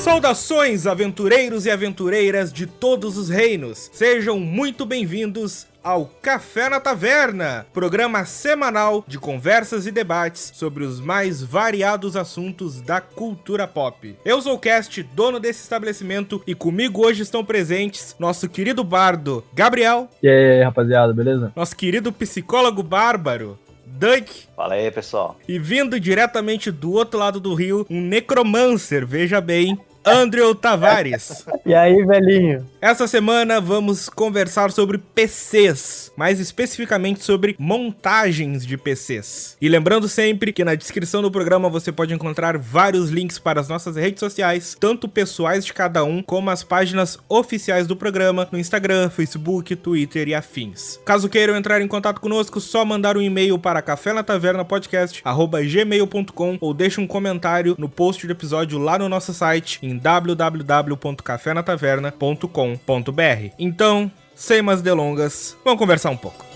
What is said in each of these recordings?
Saudações, aventureiros e aventureiras de todos os reinos! Sejam muito bem-vindos ao Café na Taverna, programa semanal de conversas e debates sobre os mais variados assuntos da cultura pop. Eu sou o Cast, dono desse estabelecimento, e comigo hoje estão presentes nosso querido bardo Gabriel. E aí, rapaziada, beleza? Nosso querido psicólogo bárbaro Duck. Fala aí, pessoal. E vindo diretamente do outro lado do rio, um necromancer, veja bem, Andrew Tavares. E aí, velhinho? Essa semana vamos conversar sobre PCs, mais especificamente sobre montagens de PCs. E lembrando sempre que na descrição do programa você pode encontrar vários links para as nossas redes sociais, tanto pessoais de cada um, como as páginas oficiais do programa no Instagram, Facebook, Twitter e afins. Caso queiram entrar em contato conosco, só mandar um e-mail para cafénatavernapodcast@gmail.com ou deixe um comentário no post do episódio lá no nosso site em www.cafenataverna.com.br. Então, sem mais delongas, vamos conversar um pouco.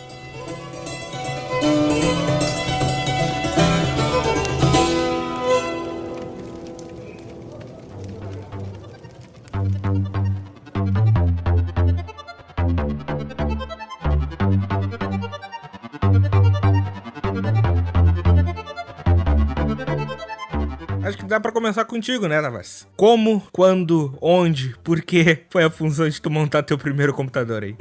Acho que dá pra começar contigo, né, Tavares? Como, quando, onde, por que foi a função de tu montar teu primeiro computador aí?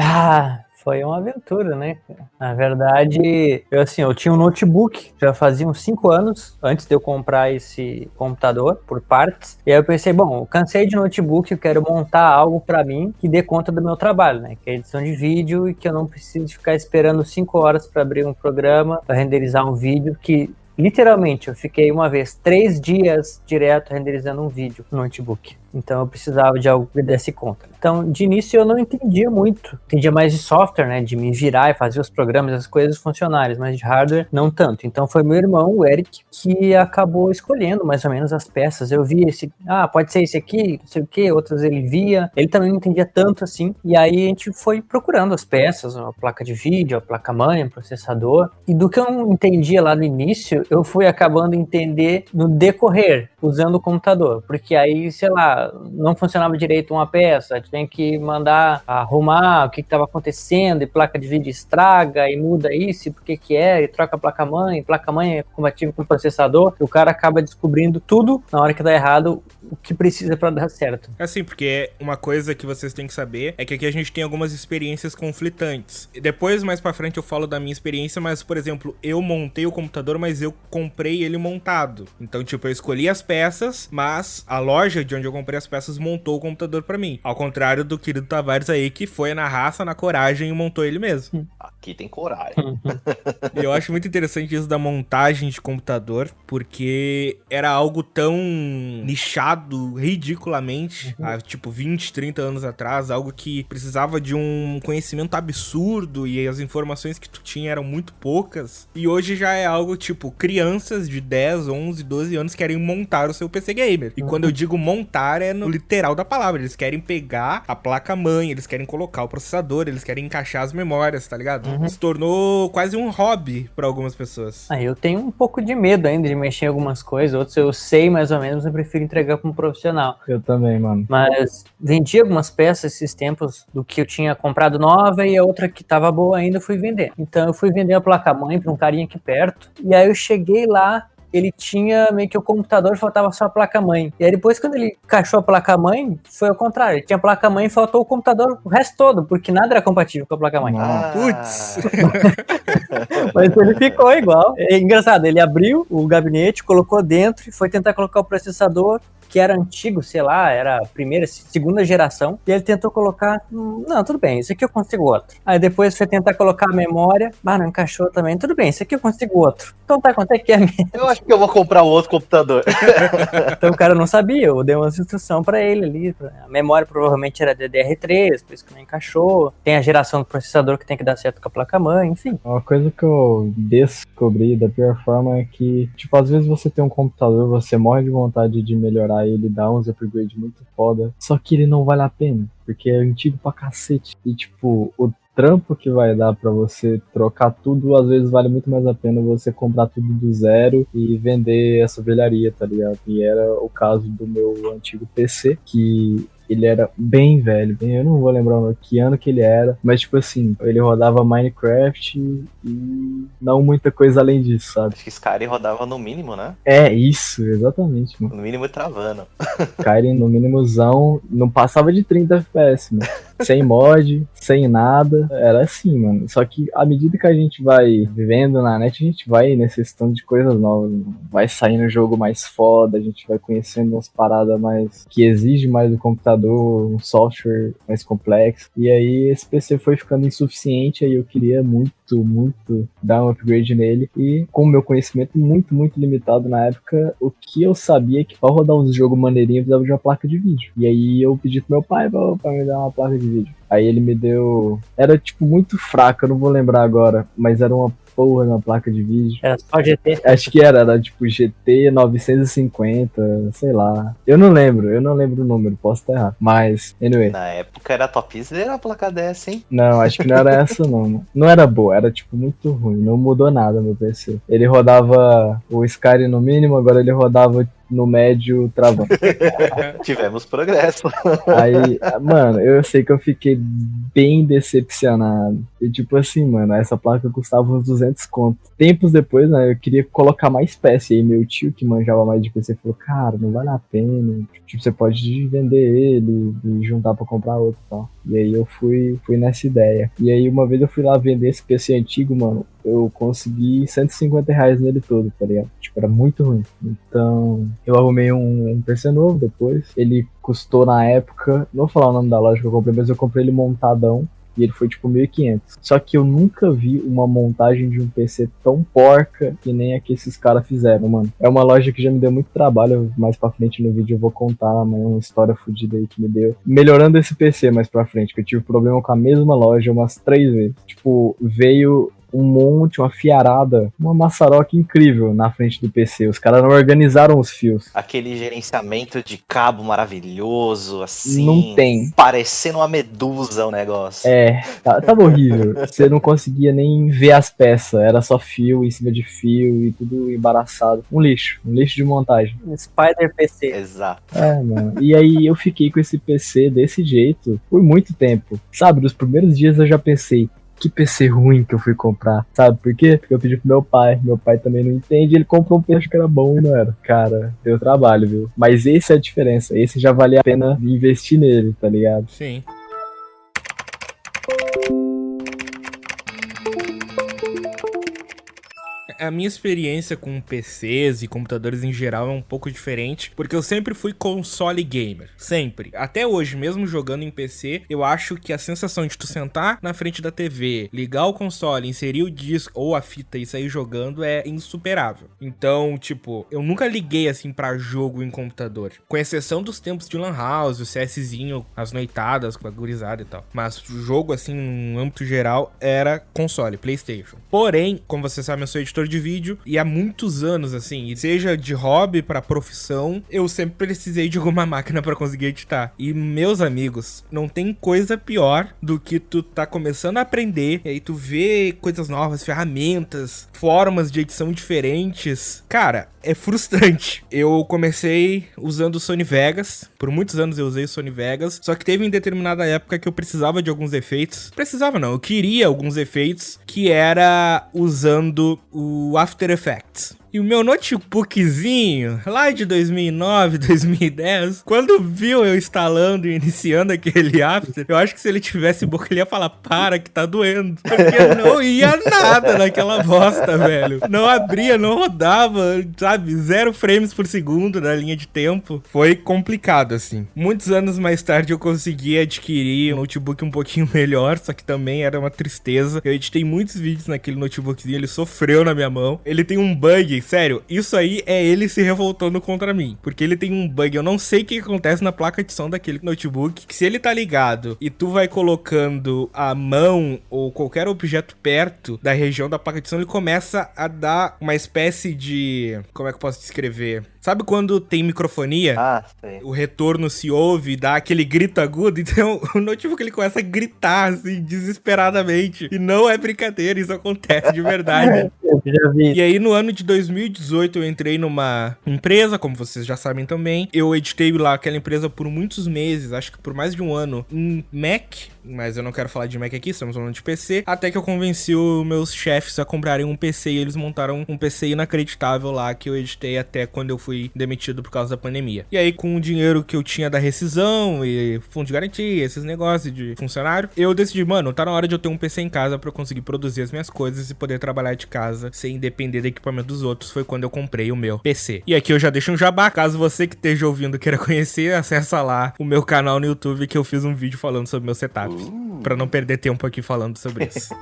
Foi uma aventura, né? Na verdade, eu tinha um notebook, já fazia uns 5 anos, antes de eu comprar esse computador, por partes. E aí eu pensei, bom, eu cansei de notebook, eu quero montar algo pra mim que dê conta do meu trabalho, né? Que é edição de vídeo e que eu não precise ficar esperando 5 horas pra abrir um programa, pra renderizar um vídeo que... Literalmente, eu fiquei uma vez 3 dias direto renderizando um vídeo no notebook. Então eu precisava de algo que desse conta. Então, de início eu não entendia muito. Entendia mais de software, né? De me virar e fazer os programas, as coisas funcionarem, mas de hardware não tanto. Então foi meu irmão, o Eric, que acabou escolhendo mais ou menos as peças. Eu vi esse, pode ser esse aqui, não sei o que, outras ele via. Ele também não entendia tanto assim. E aí a gente foi procurando as peças, a placa de vídeo, a placa-mãe, o processador. E do que eu não entendia lá no início, eu fui acabando entender no decorrer, usando o computador. Porque aí, sei lá, não funcionava direito uma peça, a gente tem que mandar arrumar o que estava acontecendo, e placa de vídeo estraga, e muda isso, e por que é, e troca a placa-mãe é compatível com o processador, e o cara acaba descobrindo tudo na hora que dá errado, o que precisa para dar certo. Assim, porque uma coisa que vocês têm que saber é que aqui a gente tem algumas experiências conflitantes. E depois, mais pra frente, eu falo da minha experiência, mas, por exemplo, eu montei o computador, mas eu comprei ele montado. Então, tipo, eu escolhi as peças, mas a loja de onde eu comprei as peças montou o computador pra mim. Ao contrário do querido Tavares aí, que foi na raça, na coragem e montou ele mesmo. Aqui tem coragem. E eu acho muito interessante isso da montagem de computador, porque era algo tão nichado, ridiculamente, há tipo 20, 30 anos atrás, algo que precisava de um conhecimento absurdo e as informações que tu tinha eram muito poucas. E hoje já é algo tipo, crianças de 10, 11, 12 anos querem montar o seu PC Gamer. E quando eu digo montar, é no literal da palavra. Eles querem pegar a placa-mãe, eles querem colocar o processador, eles querem encaixar as memórias, tá ligado? Se tornou quase um hobby pra algumas pessoas. Eu tenho um pouco de medo ainda de mexer em algumas coisas, outros eu sei mais ou menos, eu prefiro entregar para um profissional. Eu também, mano. Mas vendi algumas peças esses tempos do que eu tinha comprado nova e a outra que tava boa ainda eu fui vender. Então eu fui vender a placa-mãe para um carinha aqui perto, e aí eu cheguei lá, ele tinha meio que o computador, faltava só a placa-mãe. E aí depois, quando ele encaixou a placa-mãe, foi ao contrário. Ele tinha a placa-mãe e faltou o computador o resto todo, porque nada era compatível com a placa-mãe. Putz! Mas ele ficou igual. É engraçado, ele abriu o gabinete, colocou dentro e foi tentar colocar o processador, que era antigo, sei lá, era a primeira, segunda geração, e ele tentou colocar, não, tudo bem, isso aqui eu consigo outro. Aí depois foi tentar colocar a memória, não encaixou também, tudo bem, isso aqui eu consigo outro. Então tá, quanto é que é mesmo? Eu acho que eu vou comprar outro computador. Então o cara não sabia, eu dei uma instrução pra ele ali, a memória provavelmente era DDR3, por isso que não encaixou, tem a geração do processador que tem que dar certo com a placa-mãe, enfim. Uma coisa que eu descobri da pior forma é que, tipo, às vezes você tem um computador, você morre de vontade de melhorar ele, dar uns upgrades muito foda, só que ele não vale a pena, porque é antigo pra cacete. E, tipo, trampo que vai dar pra você trocar tudo, às vezes vale muito mais a pena você comprar tudo do zero e vender essa velharia, tá ligado? E era o caso do meu antigo PC, que ele era bem velho, eu não vou lembrar que ano que ele era, mas tipo assim, ele rodava Minecraft e não muita coisa além disso, sabe? Acho que Skyrim rodava no mínimo, né? É isso, exatamente, mano. No mínimo travando. Skyrim no mínimozão, não passava de 30 FPS, mano. Sem mod, sem nada, era assim, mano. Só que à medida que a gente vai vivendo na net, a gente vai necessitando de coisas novas, mano. Vai saindo jogo mais foda, a gente vai conhecendo umas paradas mais que exige mais do computador, um software mais complexo. E aí esse PC foi ficando insuficiente, aí eu queria muito dar um upgrade nele. E com o meu conhecimento muito limitado na época, o que eu sabia é que pra rodar uns jogos maneirinhos eu precisava de uma placa de vídeo. E aí eu pedi pro meu pai pra me dar uma placa de vídeo. Aí ele me deu... Era tipo muito fraca, eu não vou lembrar agora, mas era uma porra na placa de vídeo. Era só GT. Acho que era tipo GT 950, sei lá. Eu não lembro o número, posso estar errado. Mas, anyway. Na época era topzera a placa dessa, hein? Não, acho que não era essa não. Não era boa, era tipo muito ruim. Não mudou nada meu PC. Ele rodava o Skyrim no mínimo, agora ele rodava no médio travando. Tivemos progresso. Aí, mano, eu sei que eu fiquei bem decepcionado. E tipo assim, mano, essa placa custava uns 200 conto. Tempos depois, né, eu queria colocar mais peça. E aí meu tio, que manjava mais de PC, falou, cara, não vale a pena. Tipo, você pode vender ele e juntar pra comprar outro e tal. E aí eu fui nessa ideia. E aí uma vez eu fui lá vender esse PC antigo, mano, eu consegui R$150 nele todo, tá ligado? Tipo, era muito ruim. Então, eu arrumei um PC novo depois. Ele custou na época, não vou falar o nome da loja que eu comprei, mas eu comprei ele montadão. E ele foi tipo 1.500. Só que eu nunca vi uma montagem de um PC tão porca que nem a que esses caras fizeram, mano. É uma loja que já me deu muito trabalho. Mais pra frente no vídeo eu vou contar uma história fodida aí que me deu. Melhorando esse PC mais pra frente, que eu tive problema com a mesma loja umas 3 vezes. Tipo, veio um monte, uma fiarada, uma maçaroca incrível na frente do PC. Os caras não organizaram os fios. Aquele gerenciamento de cabo maravilhoso, assim. Não tem. Parecendo uma medusa o negócio. É, tava horrível. Você não conseguia nem ver as peças. Era só fio em cima de fio e tudo embaraçado. Um lixo de montagem. Spider PC. Exato. É, mano. E aí eu fiquei com esse PC desse jeito por muito tempo. Sabe, nos primeiros dias eu já pensei, que PC ruim que eu fui comprar, sabe por quê? Porque eu pedi pro meu pai também não entende, ele comprou um PC que era bom e não era. Cara, deu trabalho, viu? Mas esse é a diferença, esse já valia a pena investir nele, tá ligado? Sim. A minha experiência com PCs e computadores em geral é um pouco diferente, porque eu sempre fui console gamer, sempre. Até hoje, mesmo jogando em PC, eu acho que a sensação de tu sentar na frente da TV, ligar o console, inserir o disco ou a fita e sair jogando é insuperável. Então, tipo, eu nunca liguei assim pra jogo em computador, com exceção dos tempos de Lan House, o CSzinho, as noitadas com a gurizada e tal. Mas o jogo, assim, no âmbito geral, era console, PlayStation. Porém, como você sabe, eu sou editor de vídeo e há muitos anos, assim, seja de hobby pra profissão, eu sempre precisei de alguma máquina pra conseguir editar. E, meus amigos, não tem coisa pior do que tu tá começando a aprender e aí tu vê coisas novas, ferramentas, formas de edição diferentes. Cara, é frustrante. Eu comecei usando o Sony Vegas, por muitos anos eu usei o Sony Vegas, só que teve em determinada época que eu precisava de alguns efeitos. Precisava não, eu queria alguns efeitos, que era usando o After Effects. E o meu notebookzinho, lá de 2009, 2010, quando viu eu instalando e iniciando aquele After, eu acho que se ele tivesse boca, ele ia falar, para que tá doendo. Porque não ia nada naquela bosta, velho. Não abria, não rodava, sabe? 0 frames por segundo na linha de tempo. Foi complicado, assim. Muitos anos mais tarde eu consegui adquirir um notebook um pouquinho melhor, só que também era uma tristeza. Eu editei muitos vídeos naquele notebookzinho, ele sofreu na minha mão. Ele tem um bug, sério, isso aí é ele se revoltando contra mim, porque ele tem um bug, eu não sei o que acontece na placa de som daquele notebook, que se ele tá ligado e tu vai colocando a mão ou qualquer objeto perto da região da placa de som, ele começa a dar uma espécie de, como é que eu posso descrever? Sabe quando tem microfonia? Ah, sei. O retorno se ouve, dá aquele grito agudo, então o notebook ele começa a gritar, assim, desesperadamente. E não é brincadeira, isso acontece de verdade. Eu já vi. E aí, no ano de 2018, eu entrei numa empresa, como vocês já sabem também. Eu editei lá aquela empresa por muitos meses, acho que por mais de um ano, em Mac, mas eu não quero falar de Mac aqui, estamos falando de PC, até que eu convenci os meus chefes a comprarem um PC e eles montaram um PC inacreditável lá, que eu editei até quando eu fui demitido por causa da pandemia. E aí, com o dinheiro que eu tinha da rescisão e fundo de garantia, esses negócios de funcionário, eu decidi, mano, tá na hora de eu ter um PC em casa pra eu conseguir produzir as minhas coisas e poder trabalhar de casa sem depender do equipamento dos outros. Foi quando eu comprei o meu PC. E aqui eu já deixo um jabá, caso você que esteja ouvindo queira conhecer, acessa lá o meu canal no YouTube que eu fiz um vídeo falando sobre meu setup, pra não perder tempo aqui falando sobre isso.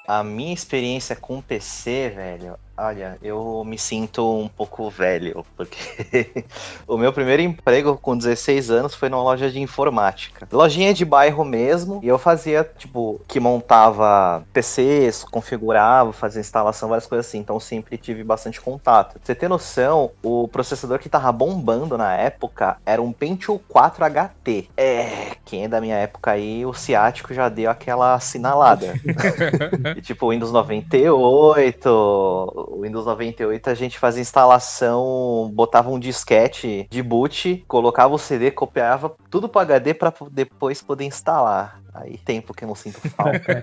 A minha experiência com PC, velho, olha, eu me sinto um pouco velho, porque o meu primeiro emprego com 16 anos foi numa loja de informática. Lojinha de bairro mesmo, e eu fazia, tipo, que montava PCs, configurava, fazia instalação, várias coisas assim, então sempre tive bastante contato. Pra você ter noção, o processador que tava bombando na época era um Pentium 4 HT. Quem é da minha época aí, o ciático já deu aquela assinalada. E, tipo, o Windows 98, o Windows 98 a gente fazia instalação, botava um disquete de boot, colocava o CD, copiava tudo pro HD pra depois poder instalar. Aí tempo que eu não sinto falta.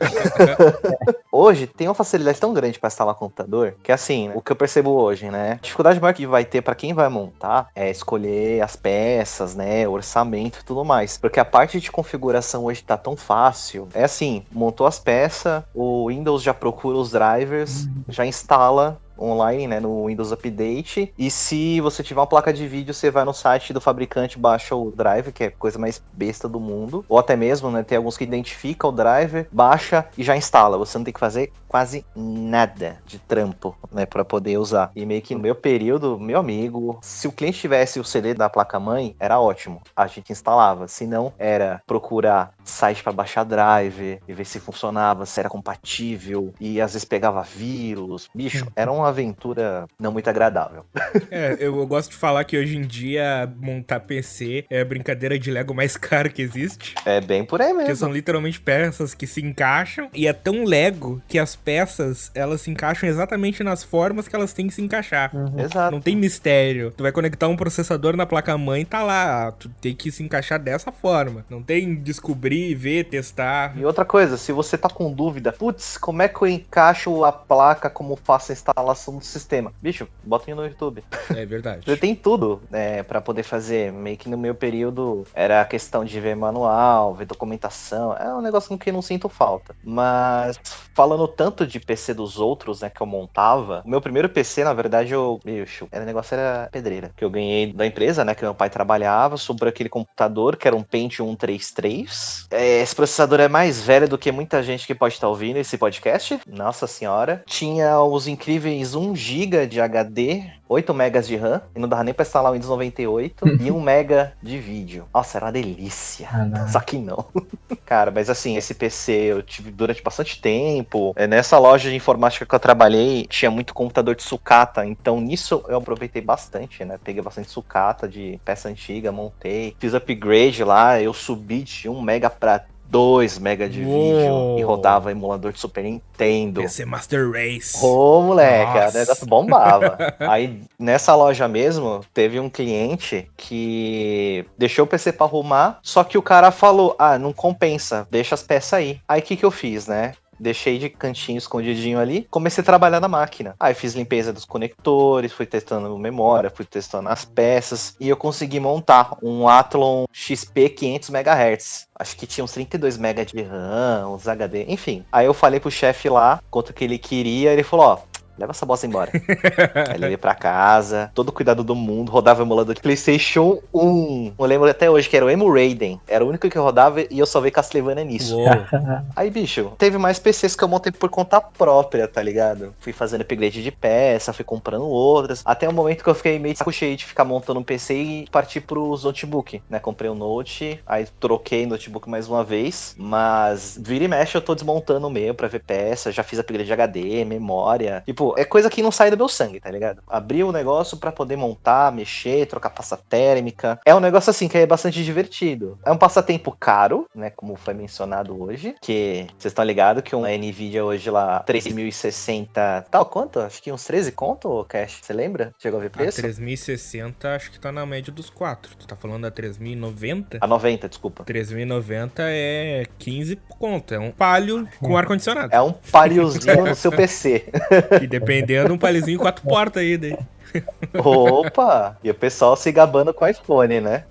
Hoje tem uma facilidade tão grande pra instalar computador, que assim, né, o que eu percebo hoje, né? A dificuldade maior que vai ter pra quem vai montar é escolher as peças, né? Orçamento e tudo mais. Porque a parte de configuração hoje tá tão fácil. É assim, montou as peças, o Windows já procura os drivers, já instala online, né, no Windows Update, e se você tiver uma placa de vídeo, você vai no site do fabricante, baixa o driver, que é a coisa mais besta do mundo, ou até mesmo, né, tem alguns que identificam o driver, baixa e já instala, você não tem que fazer quase nada de trampo, né, pra poder usar. E meio que no meu período, meu amigo, se o cliente tivesse o CD da placa-mãe, era ótimo, a gente instalava, se não, era procurar site pra baixar driver, e ver se funcionava, se era compatível, e às vezes pegava vírus, bicho, era uma aventura não muito agradável. Eu gosto de falar que hoje em dia montar PC é a brincadeira de Lego mais cara que existe. É bem por aí mesmo. Porque são literalmente peças que se encaixam, e é tão Lego que as peças, elas se encaixam exatamente nas formas que elas têm que se encaixar. Exato. Não tem mistério. Tu vai conectar um processador na placa-mãe, tá lá, tu tem que se encaixar dessa forma. Não tem descobrir, ver, testar. E outra coisa, se você tá com dúvida, putz, como é que eu encaixo a placa, como faço a instalação do sistema? Bicho, bota no YouTube. É verdade. Você tem tudo, né, pra poder fazer. Meio que no meu período era a questão de ver manual, ver documentação. É um negócio que eu não sinto falta. Mas falando tanto de PC dos outros, né, que eu montava, o meu primeiro PC, na verdade, o negócio era pedreira. Que eu ganhei da empresa, né, que meu pai trabalhava, sobrou aquele computador, que era um Pentium 133. Esse processador é mais velho do que muita gente que pode estar ouvindo esse podcast. Nossa senhora. Tinha os incríveis 1 GB de HD, 8 MB de RAM, e não dava nem pra instalar o Windows 98, e 1 MB de vídeo. Nossa, era uma delícia. Só que não. Cara, mas assim, esse PC eu tive durante bastante tempo. Nessa loja de informática que eu trabalhei, tinha muito computador de sucata, então nisso eu aproveitei bastante, né? Peguei bastante sucata de peça antiga, montei, fiz upgrade lá, eu subi de 1 MB pra 2 MB de vídeo e rodava emulador de Super Nintendo. PC Master Race. Ô, moleque, Nossa. o negócio bombava. Aí, nessa loja mesmo, teve um cliente que deixou o PC pra arrumar, só que o cara falou, não compensa, deixa as peças aí. Aí, o que eu fiz, né? Deixei de cantinho escondidinho ali, comecei a trabalhar na máquina. Aí fiz limpeza dos conectores, fui testando memória, fui testando as peças, e eu consegui montar um Athlon XP 500 MHz. Acho que tinha uns 32 MB de RAM, uns HD, enfim. Aí eu falei pro chefe lá quanto que ele queria, ele falou, leva essa bosta embora. Aí levei pra casa, todo cuidado do mundo, rodava o emulador de PlayStation 1. Eu lembro até hoje que era o Emu Raiden. Era o único que eu rodava e eu só vi Castlevania nisso. Aí, bicho, teve mais PCs que eu montei por conta própria, tá ligado? Fui fazendo upgrade de peça, fui comprando outras. Até o momento que eu fiquei meio de saco cheio de ficar montando um PC e partir pros notebook, né? Comprei um Note, aí troquei o notebook mais uma vez. Mas vira e mexe eu tô desmontando o meu pra ver peça. Já fiz upgrade de HD, memória. Tipo, é coisa que não sai do meu sangue, tá ligado? Abri o negócio pra poder montar, mexer, trocar pasta térmica. É um negócio assim que é bastante divertido. É um passatempo caro, né? Como foi mencionado hoje. Que vocês estão ligados que uma Nvidia hoje lá, 3060, tal quanto? Acho que uns 13 conto, Cash? Você lembra? Chegou a ver preço? A 3060 acho que tá na média dos 4. Tu tá falando da 3090? A 90, desculpa. 3090 é 15 conto. É um palio com ar-condicionado. É um paliozinho no seu PC. E dependendo, um paliozinho 4 portas aí, daí. Opa! E o pessoal se gabando com iPhone, né?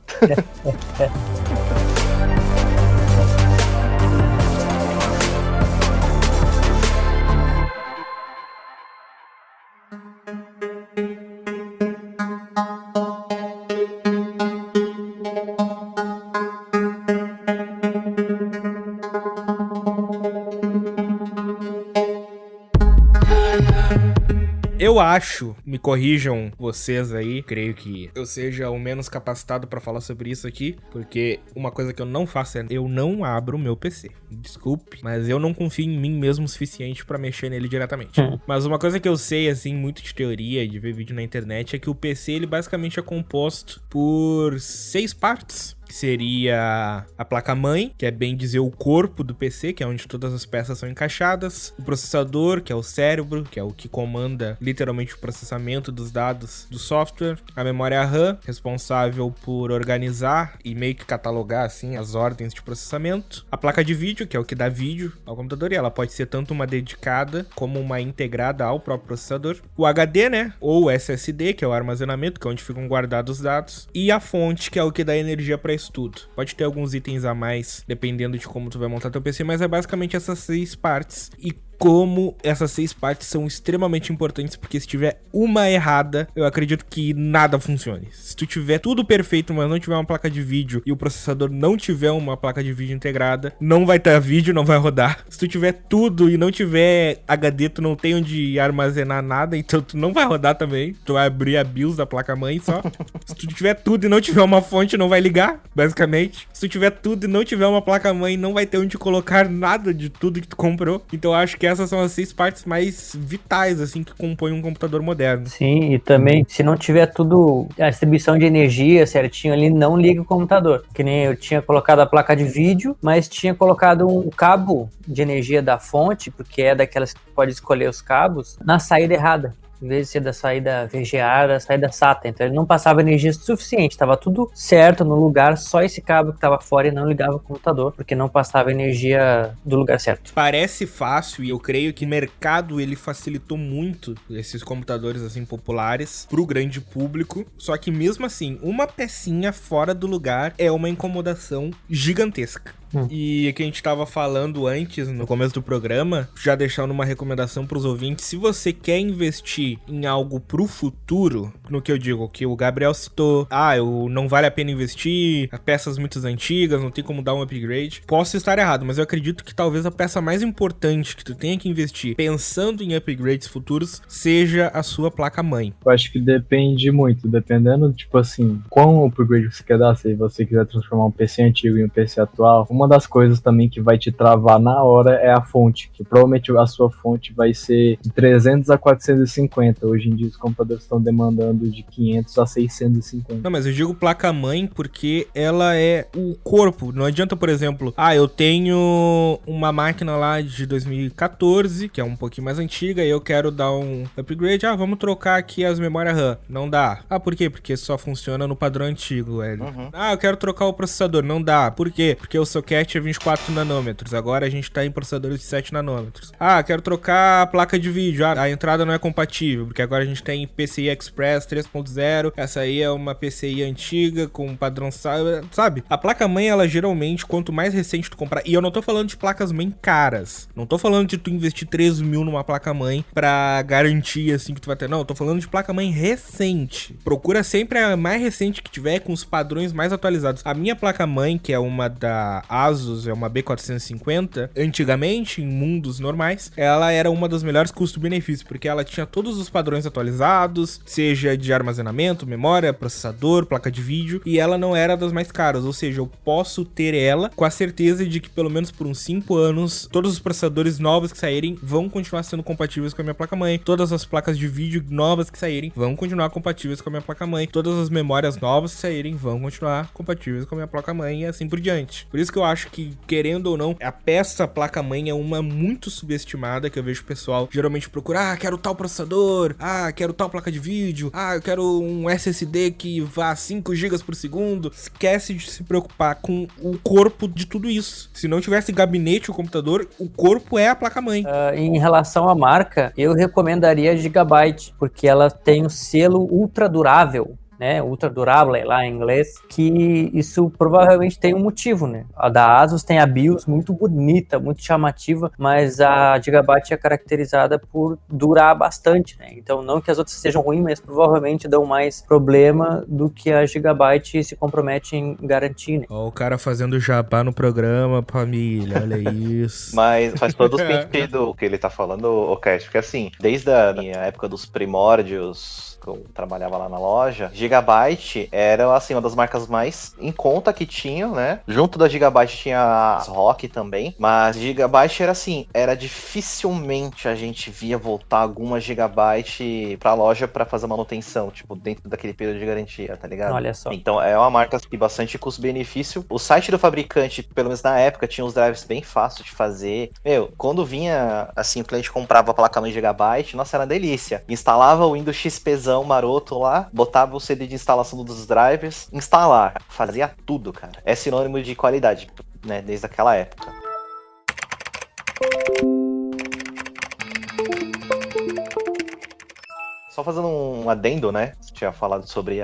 Eu acho, me corrijam vocês aí, creio que eu seja o menos capacitado pra falar sobre isso aqui, porque uma coisa que eu não faço é eu não abro o meu PC. Desculpe, mas eu não confio em mim mesmo o suficiente pra mexer nele diretamente. Mas uma coisa que eu sei, assim, muito de teoria e de ver vídeo na internet é que o PC, ele basicamente é composto por 6 partes. Que seria a placa-mãe, que é bem dizer o corpo do PC, que é onde todas as peças são encaixadas. O processador, que é o cérebro, que é o que comanda literalmente o processamento dos dados do software. A memória RAM, responsável por organizar e meio que catalogar, assim, as ordens de processamento. A placa de vídeo, que é o que dá vídeo ao computador, e ela pode ser tanto uma dedicada como uma integrada ao próprio processador. O HD, né, ou SSD, que é o armazenamento, que é onde ficam guardados os dados. E a fonte, que é o que dá energia para isso tudo. Pode ter alguns itens a mais, dependendo de como tu vai montar teu PC, mas é basicamente essas 6 partes. E como essas 6 partes são extremamente importantes, porque se tiver uma errada, eu acredito que nada funcione. Se tu tiver tudo perfeito, mas não tiver uma placa de vídeo e o processador não tiver uma placa de vídeo integrada, não vai ter vídeo, não vai rodar. Se tu tiver tudo e não tiver HD, tu não tem onde armazenar nada, então tu não vai rodar também. Tu vai abrir a BIOS da placa-mãe só. Se tu tiver tudo e não tiver uma fonte, não vai ligar, basicamente. Se tu tiver tudo e não tiver uma placa-mãe, não vai ter onde colocar nada de tudo que tu comprou. Então eu acho que essas são as 6 partes mais vitais, assim, que compõem um computador moderno. Sim, e também, se não tiver tudo, a distribuição de energia certinho ali, não liga o computador. Que nem eu tinha colocado a placa de vídeo, mas tinha colocado um cabo de energia da fonte, porque é daquelas que pode escolher os cabos, na saída errada. Em vez de ser da saída VGA, da saída SATA. Então ele não passava energia suficiente, estava tudo certo no lugar, só esse cabo que estava fora e não ligava o computador, porque não passava energia do lugar certo. Parece fácil e eu creio que o mercado ele facilitou muito esses computadores assim populares pro grande público, só que mesmo assim, uma pecinha fora do lugar é uma incomodação gigantesca. E o que a gente tava falando antes, no começo do programa, já deixando uma recomendação pros ouvintes, se você quer investir em algo pro futuro, no que eu digo, que o Gabriel citou, eu não vale a pena investir, peças muito antigas, não tem como dar um upgrade. Posso estar errado, mas eu acredito que talvez a peça mais importante que tu tenha que investir, pensando em upgrades futuros, seja a sua placa-mãe. Eu acho que depende muito, dependendo, tipo assim, qual upgrade você quer dar, se você quiser transformar um PC antigo em um PC atual. Uma das coisas também que vai te travar na hora é a fonte, que provavelmente a sua fonte vai ser de 300 a 450. Hoje em dia os computadores estão demandando de 500 a 650. Não, mas eu digo placa-mãe porque ela é o corpo. Não adianta, por exemplo, eu tenho uma máquina lá de 2014, que é um pouquinho mais antiga, e eu quero dar um upgrade. Vamos trocar aqui as memórias RAM. Não dá. Por quê? Porque só funciona no padrão antigo, velho. Eu quero trocar o processador. Não dá. Por quê? Porque eu só socket é 24 nanômetros, agora a gente tá em processadores de 7 nanômetros. Ah, quero trocar a placa de vídeo, a entrada não é compatível, porque agora a gente tem PCI Express 3.0, essa aí é uma PCI antiga com padrão, sabe? A placa-mãe, ela geralmente, quanto mais recente tu comprar, e eu não tô falando de placas-mãe caras, não tô falando de tu investir 3 mil numa placa-mãe pra garantir, assim, que tu vai ter, não, eu tô falando de placa-mãe recente. Procura sempre a mais recente que tiver, com os padrões mais atualizados. A minha placa-mãe, que é uma da Asus, é uma B450, antigamente, em mundos normais, ela era uma das melhores custo-benefício, porque ela tinha todos os padrões atualizados, seja de armazenamento, memória, processador, placa de vídeo, e ela não era das mais caras, ou seja, eu posso ter ela com a certeza de que pelo menos por uns 5 anos, todos os processadores novos que saírem vão continuar sendo compatíveis com a minha placa-mãe, todas as placas de vídeo novas que saírem vão continuar compatíveis com a minha placa-mãe, todas as memórias novas que saírem vão continuar compatíveis com a minha placa-mãe e assim por diante. Por isso que eu acho que, querendo ou não, a peça placa-mãe é uma muito subestimada, que eu vejo o pessoal geralmente procurar, quero tal processador, quero tal placa de vídeo, eu quero um SSD que vá a 5 GB por segundo. Esquece de se preocupar com o corpo de tudo isso. Se não tivesse gabinete o computador, o corpo é a placa-mãe. Em relação à marca, eu recomendaria a Gigabyte, porque ela tem o selo ultra durável, né, ultra durable lá em inglês, que isso provavelmente tem um motivo, né? A da Asus tem a BIOS muito bonita, muito chamativa, mas a Gigabyte é caracterizada por durar bastante, né? Então, não que as outras sejam ruins, mas provavelmente dão mais problema do que a Gigabyte se compromete em garantir, né? Ó, o cara fazendo jabá no programa, família, olha isso. Mas faz todo sentido o que ele tá falando, o Cash, porque assim, desde a minha época dos primórdios, que eu trabalhava lá na loja, Gigabyte era, assim, uma das marcas mais em conta que tinham, né? Junto da Gigabyte tinha a Rock também, mas Gigabyte era assim, era dificilmente a gente via voltar alguma Gigabyte pra loja pra fazer manutenção, tipo, dentro daquele período de garantia, tá ligado? Olha só. Então, é uma marca que bastante custo-benefício. O site do fabricante, pelo menos na época, tinha os drives bem fáceis de fazer. Meu, quando vinha, assim, o cliente comprava a placa-mãe Gigabyte, nossa, era uma delícia. Instalava o Windows XPzão maroto lá, botava o CD de instalação dos drivers, instalar, fazia tudo, cara. É sinônimo de qualidade, né, desde aquela época. Só fazendo um adendo, né? Você tinha falado sobre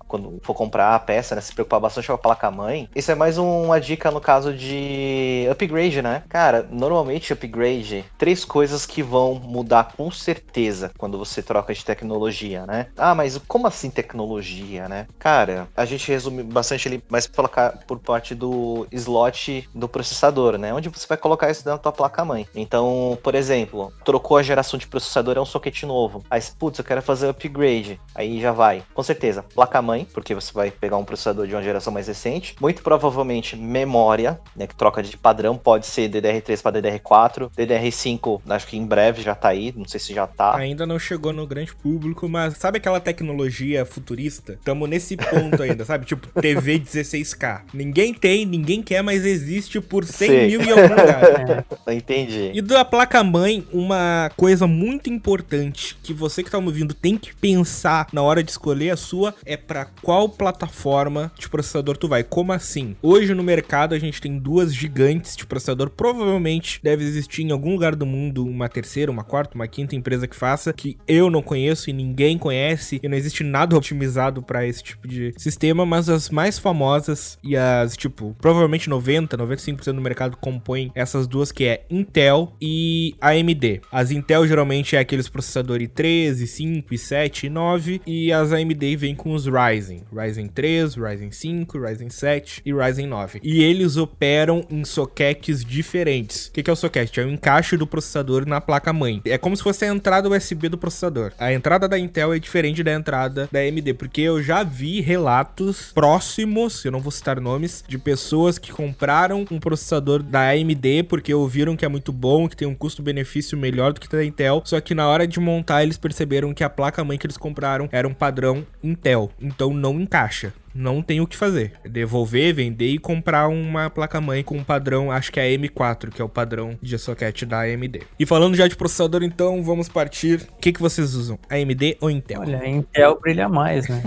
quando for comprar a peça, né? Se preocupar bastante com a placa-mãe. Isso é mais uma dica no caso de upgrade, né? Cara, normalmente upgrade, 3 coisas que vão mudar com certeza quando você troca de tecnologia, né? Mas como assim tecnologia, né? Cara, a gente resume bastante ali, mas colocar por parte do slot do processador, né? Onde você vai colocar isso dentro da tua placa-mãe. Então, por exemplo, trocou a geração de processador, é um socket novo. Aí, putz, eu quero fazer upgrade. Aí já vai. Com certeza, placa-mãe, porque você vai pegar um processador de uma geração mais recente. Muito provavelmente memória, né? Que troca de padrão, pode ser DDR3 para DDR4. DDR5, acho que em breve já tá aí. Não sei se já tá. Ainda não chegou no grande público, mas sabe aquela tecnologia futurista? Tamo nesse ponto ainda, sabe? Tipo, TV 16K. Ninguém tem, ninguém quer, mas existe por 100 mil em algum lugar. Entendi. E da placa-mãe, uma coisa muito importante que você que tá ouvindo tem que pensar na hora de escolher a sua é pra qual plataforma de processador tu vai. Como assim? Hoje no mercado a gente tem 2 gigantes de processador, provavelmente deve existir em algum lugar do mundo uma terceira, uma quarta, uma quinta empresa que faça, que eu não conheço e ninguém conhece e não existe nada otimizado pra esse tipo de sistema, mas as mais famosas e as, tipo, provavelmente 95% do mercado compõem essas duas, que é Intel e AMD. As Intel geralmente é aqueles processadores i3, i5, i7, i9, e as AMD vêm com os Ryzen 3, Ryzen 5, Ryzen 7 e Ryzen 9. E eles operam em sockets diferentes. O que é o socket? É o encaixe do processador na placa-mãe. É como se fosse a entrada USB do processador. A entrada da Intel é diferente da entrada da AMD, porque eu já vi relatos próximos, eu não vou citar nomes, de pessoas que compraram um processador da AMD porque ouviram que é muito bom, que tem um custo-benefício melhor do que da Intel, só que na hora de montar eles perceberam que a placa-mãe que eles compraram era um padrão Intel, então não encaixa. não tem o que fazer. Devolver, vender e comprar uma placa-mãe com um padrão, acho que é a M4, que é o padrão de socket da AMD. E falando já de processador, então, vamos partir. O que vocês usam? AMD ou Intel? Olha, a Intel brilha mais, né?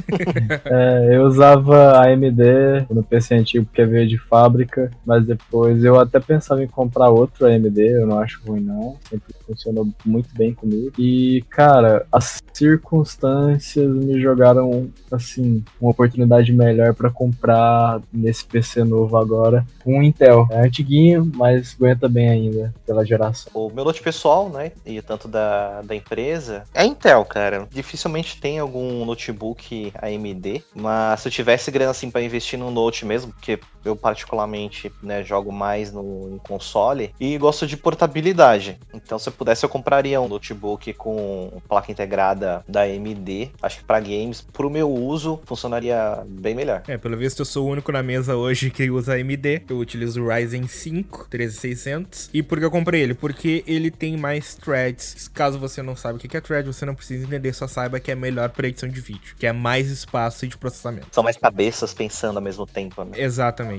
Eu usava a AMD no PC antigo porque veio de fábrica, mas depois eu até pensava em comprar outro AMD, eu não acho ruim não, sempre funcionou muito bem comigo. E, cara, as circunstâncias me jogaram, assim, uma oportunidade melhor pra comprar nesse PC novo agora, um Intel. É antiguinho, mas aguenta bem ainda pela geração. O meu note pessoal, né, e tanto da empresa, é Intel, cara. Dificilmente tem algum notebook AMD, mas se eu tivesse grana, assim, pra investir num note mesmo, porque eu particularmente, né, jogo mais em console e gosto de portabilidade. Então, se eu pudesse, eu compraria um notebook com placa integrada da AMD. Acho que pra games, pro meu uso, funcionaria bem melhor. Pelo visto eu sou o único na mesa hoje que usa AMD. Eu utilizo o Ryzen 5 13600. E por que eu comprei ele? Porque ele tem mais threads. Caso você não saiba o que é thread, você não precisa entender, só saiba que é melhor para edição de vídeo, que é mais espaço de processamento. São mais cabeças pensando ao mesmo tempo, né? Exatamente.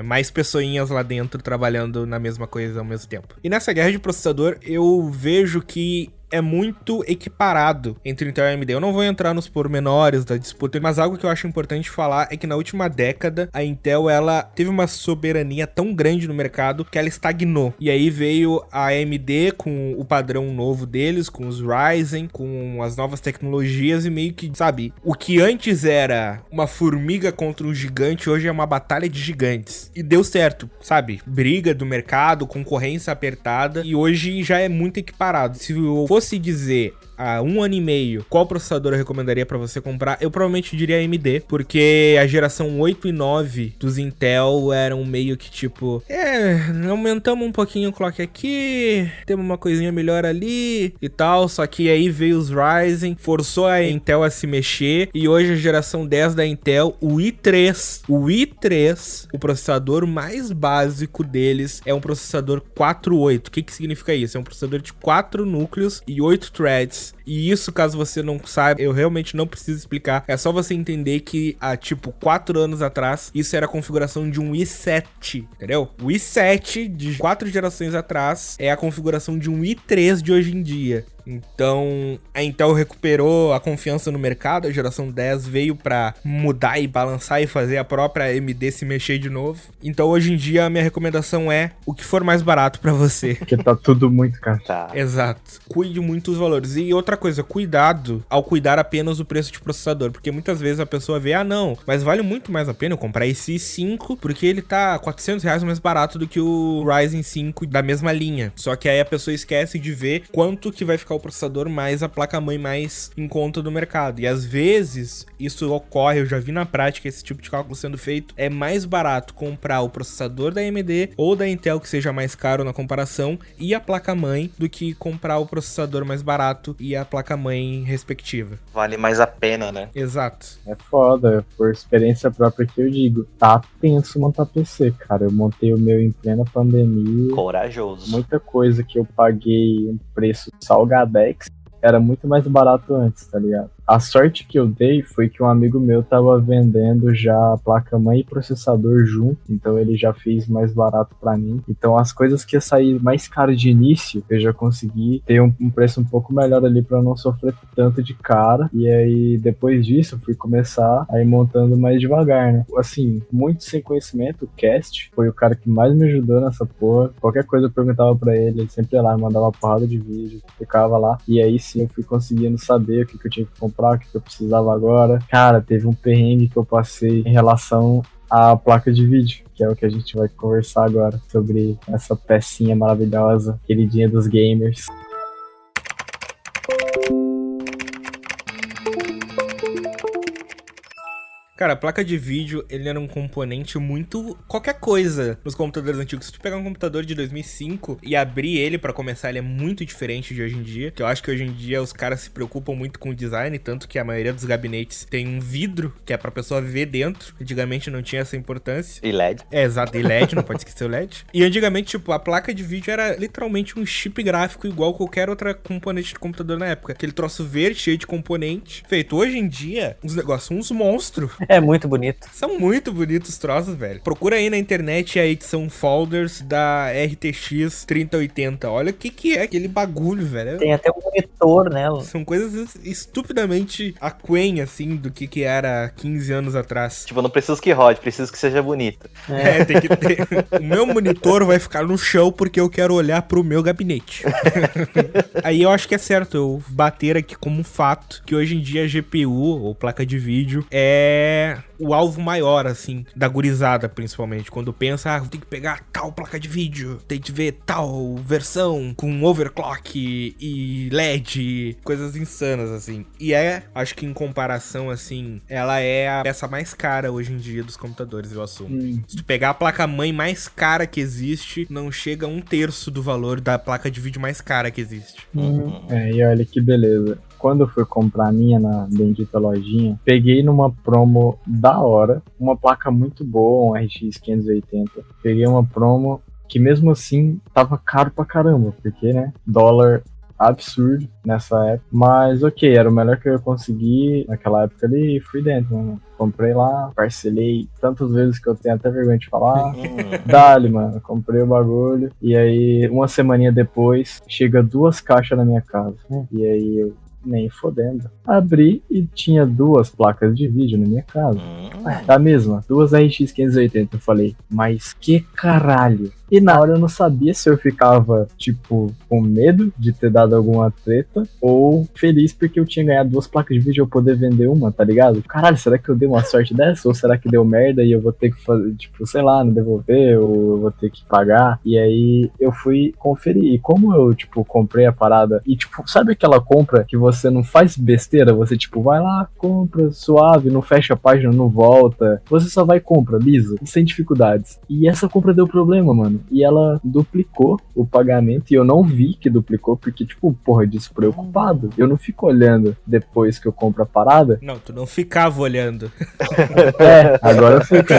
Mais pessoinhas lá dentro trabalhando na mesma coisa ao mesmo tempo. E nessa guerra de processador, eu vejo que é muito equiparado entre Intel e AMD. Eu não vou entrar nos pormenores da disputa, mas algo que eu acho importante falar é que na última década, a Intel, ela teve uma soberania tão grande no mercado que ela estagnou. E aí veio a AMD com o padrão novo deles, com os Ryzen, com as novas tecnologias e meio que, sabe, o que antes era uma formiga contra um gigante, hoje é uma batalha de gigantes. E deu certo, sabe? Briga do mercado, concorrência apertada, e hoje já é muito equiparado. Se eu fosse dizer há 1 ano e meio qual processador eu recomendaria pra você comprar, eu provavelmente diria AMD, porque a geração 8 e 9 dos Intel eram meio que tipo, aumentamos um pouquinho o clock aqui, temos uma coisinha melhor ali e tal, só que aí veio os Ryzen, forçou a Intel a se mexer, e hoje a geração 10 da Intel, o i3, o processador mais básico deles é um processador 4-8. O que significa isso? É um processador de 4 núcleos e 8 threads. E isso, caso você não saiba, eu realmente não preciso explicar. É só você entender que há, 4 anos atrás, isso era a configuração de um i7, entendeu? O i7 de 4 gerações atrás é a configuração de um i3 de hoje em dia. Então, a Intel recuperou a confiança no mercado, a geração 10 veio pra mudar e balançar e fazer a própria AMD se mexer de novo. Então, hoje em dia, a minha recomendação é o que for mais barato pra você. Porque tá tudo muito caro. Tá. Exato. Cuide muito dos valores. E outra coisa, cuidado ao cuidar apenas do preço de processador, porque muitas vezes a pessoa vê, não, mas vale muito mais a pena eu comprar esse i5, porque ele tá R$400 mais barato do que o Ryzen 5 da mesma linha. Só que aí a pessoa esquece de ver quanto que vai ficar o processador mais a placa-mãe mais em conta do mercado. E às vezes isso ocorre, eu já vi na prática esse tipo de cálculo sendo feito, é mais barato comprar o processador da AMD ou da Intel, que seja mais caro na comparação, e a placa-mãe, do que comprar o processador mais barato e a placa-mãe respectiva. Vale mais a pena, né? Exato. É foda, por experiência própria que eu digo, tá tenso montar PC, cara. Eu montei o meu em plena pandemia. Corajoso. Muita coisa que eu paguei um preço salgadex era muito mais barato antes, tá ligado? A sorte que eu dei foi que um amigo meu tava vendendo já a placa-mãe e processador junto, então ele já fez mais barato pra mim. Então as coisas que ia sair mais caro de início, eu já consegui ter um preço um pouco melhor ali pra não sofrer tanto de cara. E aí depois disso eu fui começar a ir montando mais devagar, né? Assim, muito sem conhecimento, o Cast foi o cara que mais me ajudou nessa porra. Qualquer coisa eu perguntava pra ele sempre ia lá, mandava uma porrada de vídeo, ficava lá. E aí sim eu fui conseguindo saber o que eu tinha que comprar, o que eu precisava agora. Cara, teve um perrengue que eu passei em relação à placa de vídeo, que é o que a gente vai conversar agora, sobre essa pecinha maravilhosa, queridinha dos gamers. Cara, a placa de vídeo, ele era um componente muito... qualquer coisa nos computadores antigos. Se tu pegar um computador de 2005 e abrir ele pra começar, ele é muito diferente de hoje em dia. Que eu acho que hoje em dia os caras se preocupam muito com o design, tanto que a maioria dos gabinetes tem um vidro, que é pra pessoa ver dentro. Antigamente não tinha essa importância. E LED. Exato, e LED, não pode esquecer o LED. E antigamente, a placa de vídeo era literalmente um chip gráfico igual qualquer outra componente de computador na época. Aquele troço verde, cheio de componente. Feito hoje em dia, os negócios são uns monstros. É muito bonito. São muito bonitos os troços, velho. Procura aí na internet aí que são folders da RTX 3080. Olha o que é aquele bagulho, velho. Tem até um monitor, né? São coisas estupidamente aquém, assim, do que era 15 anos atrás. Tipo, eu não preciso que rode, preciso que seja bonito. É, tem que ter. O meu monitor vai ficar no chão porque eu quero olhar pro meu gabinete. Aí eu acho que é certo eu bater aqui como um fato que hoje em dia a GPU, ou placa de vídeo, é o alvo maior, assim, da gurizada, principalmente. Quando pensa, tem que pegar tal placa de vídeo, tem que ver tal versão com overclock e LED, coisas insanas, assim. E acho que em comparação, assim, ela é a peça mais cara hoje em dia dos computadores, eu assumo. Se tu pegar a placa-mãe mais cara que existe, não chega a 1/3 do valor da placa de vídeo mais cara que existe. E olha que beleza. Quando eu fui comprar a minha na bendita lojinha, peguei numa promo da hora, uma placa muito boa, um RX 580. Peguei uma promo que mesmo assim tava caro pra caramba, porque, né, dólar absurdo nessa época. Mas ok, era o melhor que eu ia conseguir naquela época ali e fui dentro, mano. Comprei lá, parcelei tantas vezes que eu tenho até vergonha de falar. Dali, mano, comprei o bagulho. E aí, uma semaninha depois, chega 2 caixas na minha casa. E aí eu nem fodendo. Abri e tinha 2 placas de vídeo na minha casa. Da mesma, 2 RX 580. Eu falei, mas que caralho? E na hora eu não sabia se eu ficava, tipo, com medo de ter dado alguma treta ou feliz porque eu tinha ganhado 2 placas de vídeo e eu poder vender uma, tá ligado? Caralho, será que eu dei uma sorte dessa? Ou será que deu merda e eu vou ter que fazer, tipo, sei lá, não devolver ou eu vou ter que pagar? E aí eu fui conferir. E como eu, tipo, comprei a parada e, tipo, sabe aquela compra que você não faz besteira? Você, tipo, vai lá, compra, suave, não fecha a página, não volta. Você só vai e compra, liso, sem dificuldades. E essa compra deu problema, mano. E ela duplicou o pagamento e eu não vi que duplicou porque, tipo, porra, despreocupado. Eu não fico olhando depois que eu compro a parada. Não, tu não ficava olhando. Agora eu fico.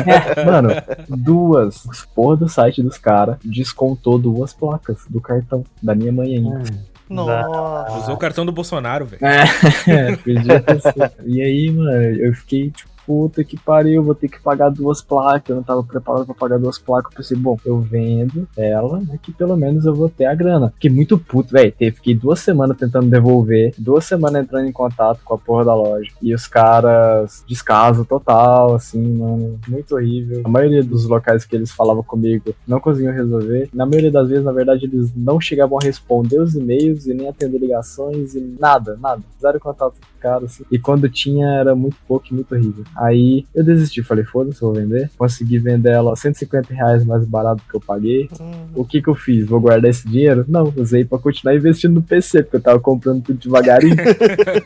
Mano, 2. Porra do site dos caras descontou 2 placas do cartão da minha mãe ainda. Nossa. Usou o cartão do Bolsonaro, velho. Podia ter sido. E aí, mano, eu fiquei, tipo, puta que pariu, vou ter que pagar 2 placas. Eu não tava preparado pra pagar 2 placas. Eu pensei, bom, eu vendo ela, né, que pelo menos eu vou ter a grana. Fiquei muito puto, velho. Fiquei 2 semanas tentando devolver, 2 semanas entrando em contato com a porra da loja. E os caras, descaso total, assim, mano, muito horrível. A maioria dos locais que eles falavam comigo não conseguiam resolver. Na maioria das vezes, na verdade, eles não chegavam a responder os e-mails e nem atender ligações e nada. Zero contato com os caras, assim. E quando tinha, era muito pouco e muito horrível. Aí eu desisti, falei, foda-se, vou vender. Consegui vender ela R$150 mais barato do que eu paguei. O que eu fiz? Vou guardar esse dinheiro? Não, usei pra continuar investindo no PC, porque eu tava comprando tudo devagarinho.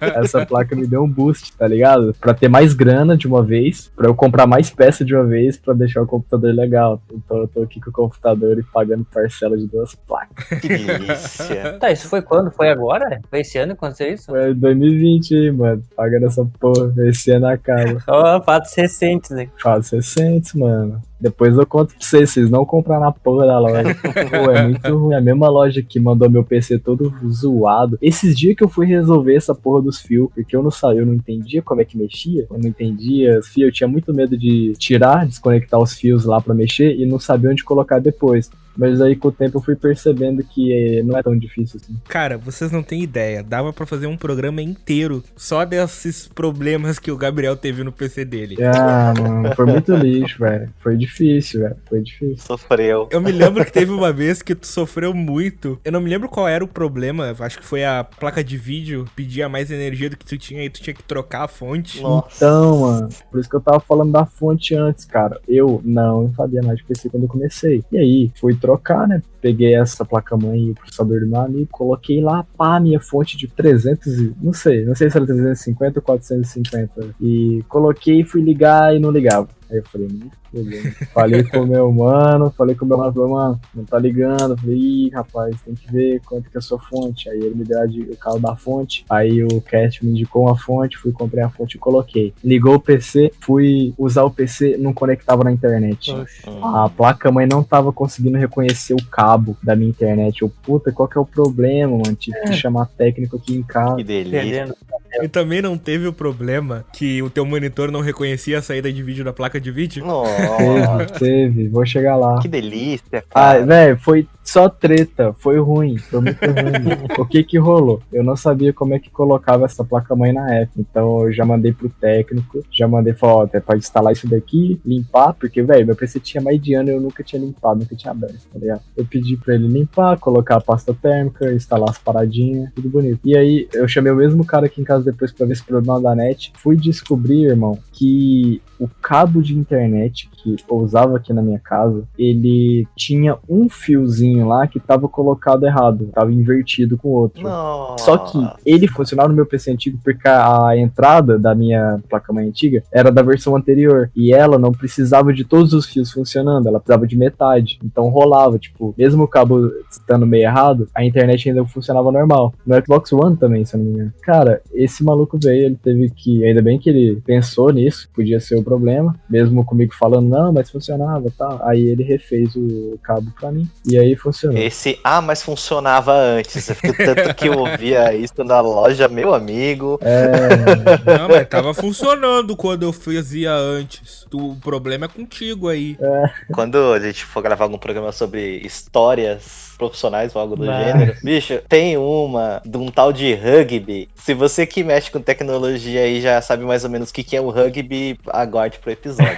Essa placa me deu um boost, tá ligado? Pra ter mais grana de uma vez, pra eu comprar mais peça de uma vez, pra deixar o computador legal. Então eu tô aqui com o computador e pagando parcela de 2 placas. Que delícia. Tá, isso foi quando? Foi agora? Foi esse ano que aconteceu isso? Foi 2020 aí, mano. Pagando essa porra, esse ano acaba. Ó, fatos recentes, né? Fatos recentes, mano. Depois eu conto pra vocês não compraram na porra da loja. Pô, é muito ruim. A mesma loja que mandou meu PC todo zoado. Esses dias que eu fui resolver essa porra dos fios, porque eu não entendia como é que mexia. Eu não entendia os fios. Eu tinha muito medo de tirar, desconectar os fios lá pra mexer e não sabia onde colocar depois. Mas aí com o tempo eu fui percebendo que não é tão difícil assim. Cara, vocês não têm ideia. Dava pra fazer um programa inteiro só desses problemas que o Gabriel teve no PC dele. Ah, mano, foi muito lixo, velho. Foi difícil, velho. Foi difícil. Sofreu. Eu me lembro que teve uma vez que tu sofreu muito. Eu não me lembro qual era o problema. Acho que foi a placa de vídeo pedia mais energia do que tu tinha e tu tinha que trocar a fonte. Nossa. Então, mano, por isso que eu tava falando da fonte antes, cara. Eu não sabia nada de PC quando eu comecei. E aí, fui trocar, né? Peguei essa placa-mãe e o processador do meu amigo, coloquei lá, pá, minha fonte de 300 e... Não sei se era 350 ou 450. E coloquei, fui ligar e não ligava. Aí eu falei, falei com o meu mano, falei, mano, não tá ligando. Eu falei, ih, rapaz, tem que ver quanto que é a sua fonte. Aí ele me deu o carro da fonte, aí o Cast me indicou uma fonte, fui, comprei a fonte e coloquei. Ligou o PC, fui usar o PC, não conectava na internet. A placa-mãe não tava conseguindo reconhecer o cabo da minha internet. Eu, puta, qual que é o problema, mano? Tive que chamar técnico aqui em casa. Que delícia. E também não teve o problema que o teu monitor não reconhecia a saída de vídeo da placa de vídeo? Nossa, Teve, vou chegar lá. que delícia, Ah, cara. velho, foi só treta, foi ruim, foi muito ruim. O que rolou? Eu não sabia como é que colocava essa placa-mãe na época, então eu já mandei pro técnico, já mandei, falou, ó, pode instalar isso daqui, limpar, porque, velho, meu PC tinha mais de ano e eu nunca tinha limpado, nunca tinha aberto, tá ligado? Eu pedi pra ele limpar, colocar a pasta térmica, instalar as paradinhas, tudo bonito. E aí, eu chamei o mesmo cara aqui em casa depois pra ver esse problema da net, fui descobrir, irmão, que o cabo de internet que eu usava aqui na minha casa, ele tinha um fiozinho lá que tava colocado errado, tava invertido com o outro. Nossa. Só que ele funcionava no meu PC antigo porque a entrada da minha placa-mãe antiga era da versão anterior, e ela não precisava de todos os fios funcionando, ela precisava de metade, então rolava, tipo, mesmo o cabo estando meio errado, a internet ainda funcionava normal. No Xbox One também, se eu não me engano. Cara, esse maluco veio, ele teve que, ainda bem que ele pensou nisso, podia ser o problema, mesmo comigo falando, não, mas funcionava, tá, aí ele refez o cabo pra mim, e aí funcionou. Mas funcionava antes. Tanto que eu ouvia isso na loja, meu amigo. Não, mas tava funcionando quando eu fazia antes. O problema é contigo aí. Quando a gente for gravar algum programa sobre histórias profissionais ou algo do gênero, bicho, tem uma de um tal de rugby. Se você que mexe com tecnologia aí já sabe mais ou menos o que é o rugby, aguarde pro episódio.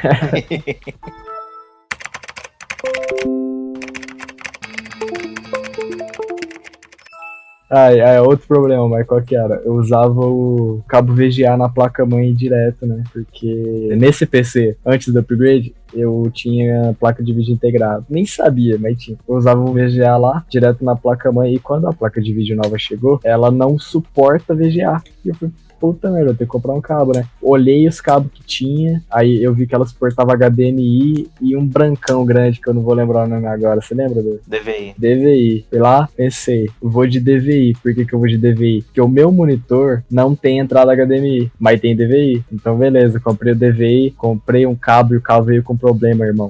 Outro problema, mas qual que era? Eu usava o cabo VGA na placa-mãe direto, né? Porque nesse PC, antes do upgrade, eu tinha placa de vídeo integrada. Nem sabia, mas tinha. Eu usava o VGA lá, direto na placa-mãe, e quando a placa de vídeo nova chegou, ela não suporta VGA. E eu fui, puta merda, eu tenho que comprar um cabo, né? Olhei os cabos que tinha, aí eu vi que ela suportava HDMI e um brancão grande, que eu não vou lembrar o nome agora. Você lembra do? DVI. Fui lá, pensei, vou de DVI. Por que eu vou de DVI? Porque o meu monitor não tem entrada HDMI, mas tem DVI. Então, beleza, comprei o DVI, comprei um cabo e o cabo veio com problema, irmão.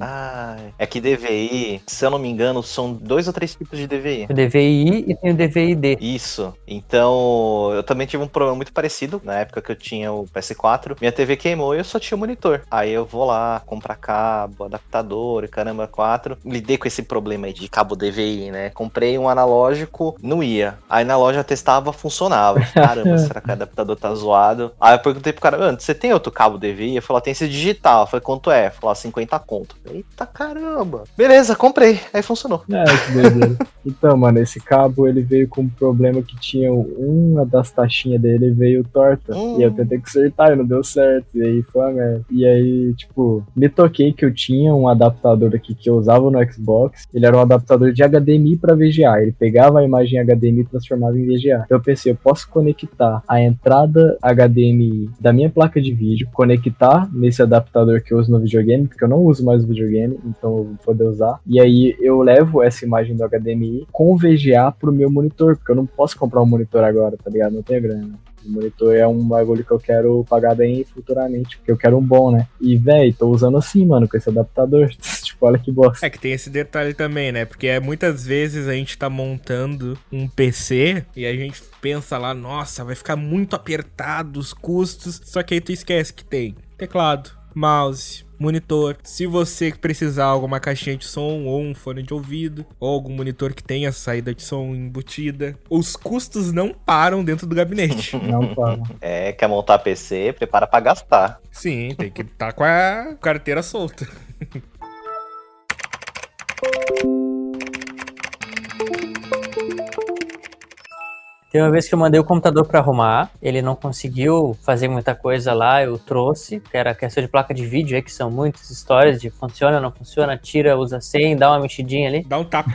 É que DVI, se eu não me engano, são 2 ou 3 tipos de DVI. O DVI e tem o DVI-D. Isso. Então, eu também tive um problema muito parecido. Na época que eu tinha o PS4, minha TV queimou e eu só tinha o monitor. Aí eu vou lá, comprar cabo, adaptador e caramba, 4. Lidei com esse problema aí de cabo DVI, né? Comprei um analógico, não ia. Aí na loja testava, funcionava. Caramba, será que o adaptador tá zoado? Aí eu perguntei pro cara, mano, você tem outro cabo DVI? Eu falei, tem esse digital. Eu falei, quanto é? Eu falei, 50 conto. Eita caramba. Beleza, comprei. Aí funcionou. Que doideira. Então, mano, esse cabo, ele veio com um problema que tinha uma das taxinhas dele veio torta. E eu tentei consertar e não deu certo. E aí foi uma merda. E aí, tipo, me toquei que eu tinha um adaptador aqui que eu usava no Xbox. Ele era um adaptador de HDMI pra VGA. Ele pegava a imagem HDMI e transformava em VGA. Então eu pensei, eu posso conectar a entrada HDMI da minha placa de vídeo, conectar nesse adaptador que eu uso no videogame, porque eu não uso mais o videogame, então eu vou poder usar. E aí eu levo essa imagem do HDMI com o VGA pro meu monitor, porque eu não posso comprar um monitor agora, tá ligado? Não tenho grana. O monitor é um bagulho que eu quero pagar bem futuramente, porque eu quero um bom, né? E, véi, tô usando assim, mano, com esse adaptador. Tipo, olha que bosta. É que tem esse detalhe também, né? Porque muitas vezes a gente tá montando um PC e a gente pensa lá, nossa, vai ficar muito apertado os custos. Só que aí tu esquece que tem teclado, mouse, monitor. Se você precisar de alguma caixinha de som ou um fone de ouvido ou algum monitor que tenha saída de som embutida, os custos não param dentro do gabinete. Não param. Quer montar PC, prepara pra gastar. Sim, tem que estar com a carteira solta. Tem uma vez que eu mandei o computador pra arrumar, ele não conseguiu fazer muita coisa lá, eu trouxe, que era questão de placa de vídeo, aí que são muitas histórias de funciona, não funciona, tira, usa sem, dá uma mexidinha ali. Dá um tapa.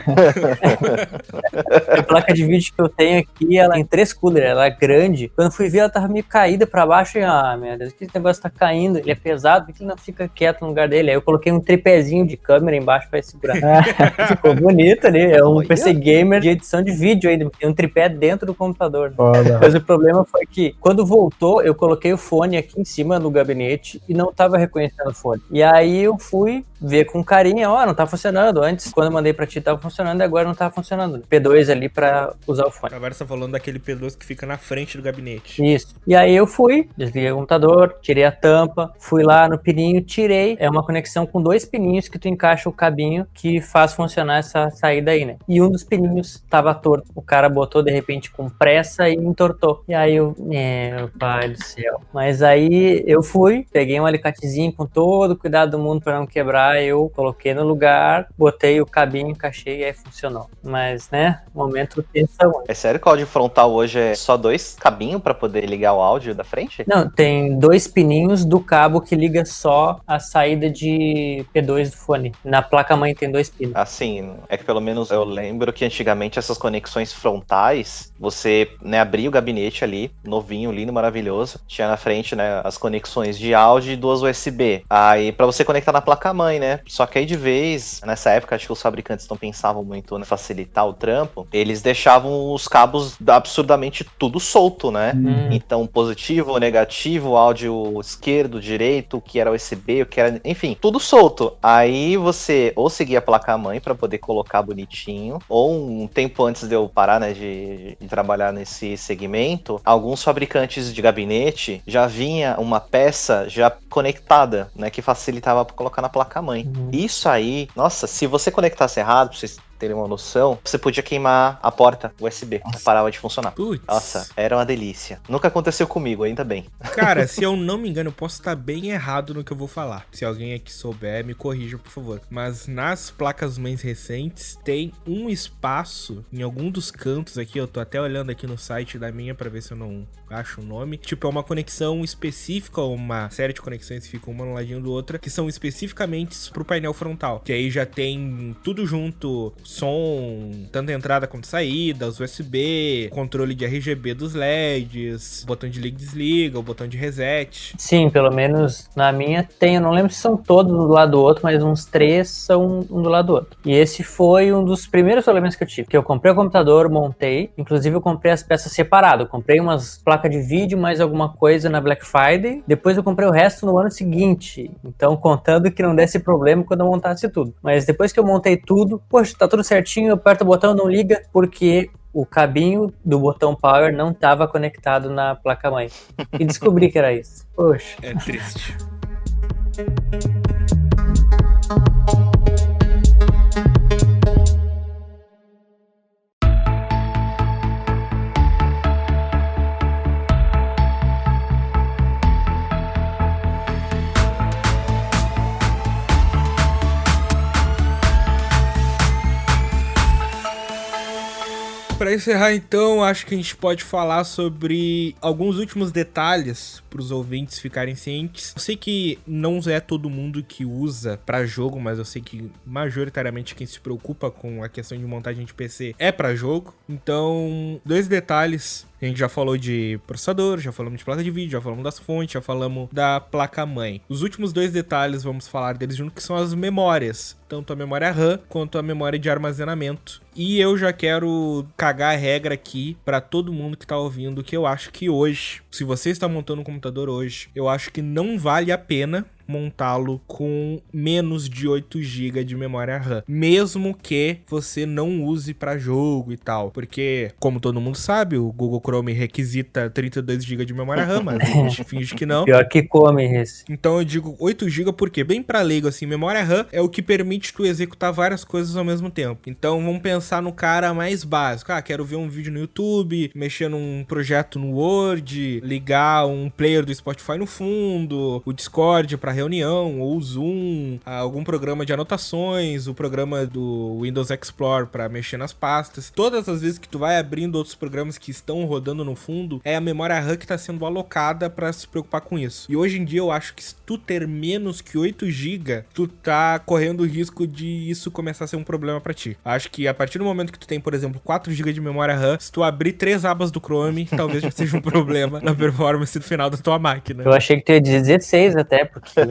A placa de vídeo que eu tenho aqui, ela tem 3 coolers, ela é grande. Quando eu fui ver, ela tava meio caída pra baixo e, meu Deus, que negócio tá caindo, ele é pesado, por que ele não fica quieto no lugar dele? Aí eu coloquei um tripézinho de câmera embaixo pra segurar. Ficou bonito ali, é um PC gamer de edição de vídeo aí, tem um tripé dentro do computador. Foda. Mas o problema foi que, quando voltou, eu coloquei o fone aqui em cima no gabinete e não tava reconhecendo o fone. E aí eu fui ver com carinha, não tá funcionando. Antes, quando eu mandei pra ti, tava funcionando e agora não tava funcionando. P2 ali pra usar o fone. Agora você tá falando daquele P2 que fica na frente do gabinete. Isso. E aí eu fui, desliguei o computador, tirei a tampa, fui lá no pininho, tirei. É uma conexão com 2 pininhos que tu encaixa o cabinho que faz funcionar essa saída aí, né? E um dos pininhos tava torto. O cara botou de repente com pressa e entortou. E aí eu, meu pai do céu. Mas aí eu fui, peguei um alicatezinho com todo o cuidado do mundo pra não quebrar, eu coloquei no lugar, botei o cabinho, encaixei e aí funcionou. Mas, né, momento tensão. É sério que o áudio frontal hoje é só 2 cabinhos pra poder ligar o áudio da frente? Não, tem 2 pininhos do cabo que liga só a saída de P2 do fone. Na placa-mãe tem 2 pinos. Assim, é que pelo menos eu lembro que antigamente essas conexões frontais, você, né, abria o gabinete ali, novinho, lindo, maravilhoso. Tinha na frente, né, as conexões de áudio e 2 USB. Aí, pra você conectar na placa-mãe, né? Só que aí de vez, nessa época, acho que os fabricantes não pensavam muito em facilitar o trampo, eles deixavam os cabos absurdamente tudo solto, né? Então, positivo, negativo, áudio esquerdo, direito, o que era USB, o que era... Enfim, tudo solto. Aí você ou seguia a placa-mãe pra poder colocar bonitinho, ou um tempo antes de eu parar, né, de trabalhar nesse segmento, alguns fabricantes de gabinete já vinha uma peça já conectada, né, que facilitava pra colocar na placa-mãe. Isso aí, nossa, se você conectasse errado, pra vocês terem uma noção, você podia queimar a porta USB, parava de funcionar. Putz. Nossa, era uma delícia. Nunca aconteceu comigo, ainda bem. Cara, se eu não me engano, eu posso estar bem errado no que eu vou falar. Se alguém aqui souber, me corrija, por favor. Mas nas placas mães recentes, tem um espaço em algum dos cantos aqui, eu tô até olhando aqui no site da minha pra ver se eu não acho o nome. Tipo, é uma conexão específica, ou uma série de conexões que ficam uma no ladinho do outra, que são especificamente pro painel frontal. Que aí já tem tudo junto, som, tanto entrada quanto saída, os USB, controle de RGB dos LEDs, botão de liga e desliga, o botão de reset. Sim, pelo menos na minha tem, eu não lembro se são todos um do lado do outro, mas uns 3 são um do lado do outro. E esse foi um dos primeiros problemas que eu tive, que eu comprei o computador, montei, inclusive eu comprei as peças separado, eu comprei umas placas de vídeo, mais alguma coisa na Black Friday, depois eu comprei o resto no ano seguinte, então contando que não desse problema quando eu montasse tudo. Mas depois que eu montei tudo, poxa, tá tudo certinho, eu aperto o botão, não liga, porque o cabinho do botão power não estava conectado na placa-mãe. E descobri que era isso. Poxa. É triste. Para encerrar, então, acho que a gente pode falar sobre alguns últimos detalhes para os ouvintes ficarem cientes. Eu sei que não é todo mundo que usa para jogo, mas eu sei que majoritariamente quem se preocupa com a questão de montagem de PC é para jogo. Então, 2 detalhes. A gente já falou de processador, já falamos de placa de vídeo, já falamos das fontes, já falamos da placa-mãe. Os últimos 2 detalhes, vamos falar deles junto, que são as memórias. Tanto a memória RAM, quanto a memória de armazenamento. E eu já quero cagar a regra aqui pra todo mundo que tá ouvindo, que eu acho que hoje, se você está montando um computador hoje, eu acho que não vale a pena montá-lo com menos de 8 GB de memória RAM, mesmo que você não use para jogo e tal, porque como todo mundo sabe, o Google Chrome requisita 32 GB de memória RAM, mas a gente finge que não. Pior que come esse. Então eu digo 8 GB porque bem para leigo assim, memória RAM é o que permite tu executar várias coisas ao mesmo tempo. Então vamos pensar no cara mais básico. Quero ver um vídeo no YouTube, mexer num projeto no Word, ligar um player do Spotify no fundo, o Discord para reunião, ou o Zoom, algum programa de anotações, o programa do Windows Explorer para mexer nas pastas. Todas as vezes que tu vai abrindo outros programas que estão rodando no fundo, é a memória RAM que está sendo alocada para se preocupar com isso. E hoje em dia eu acho que se tu ter menos que 8 GB, tu tá correndo o risco de isso começar a ser um problema para ti. Acho que a partir do momento que tu tem, por exemplo, 4 GB de memória RAM, se tu abrir 3 abas do Chrome, talvez já seja um problema na performance do final da tua máquina. Eu achei que tu ia dizer 16 até, porque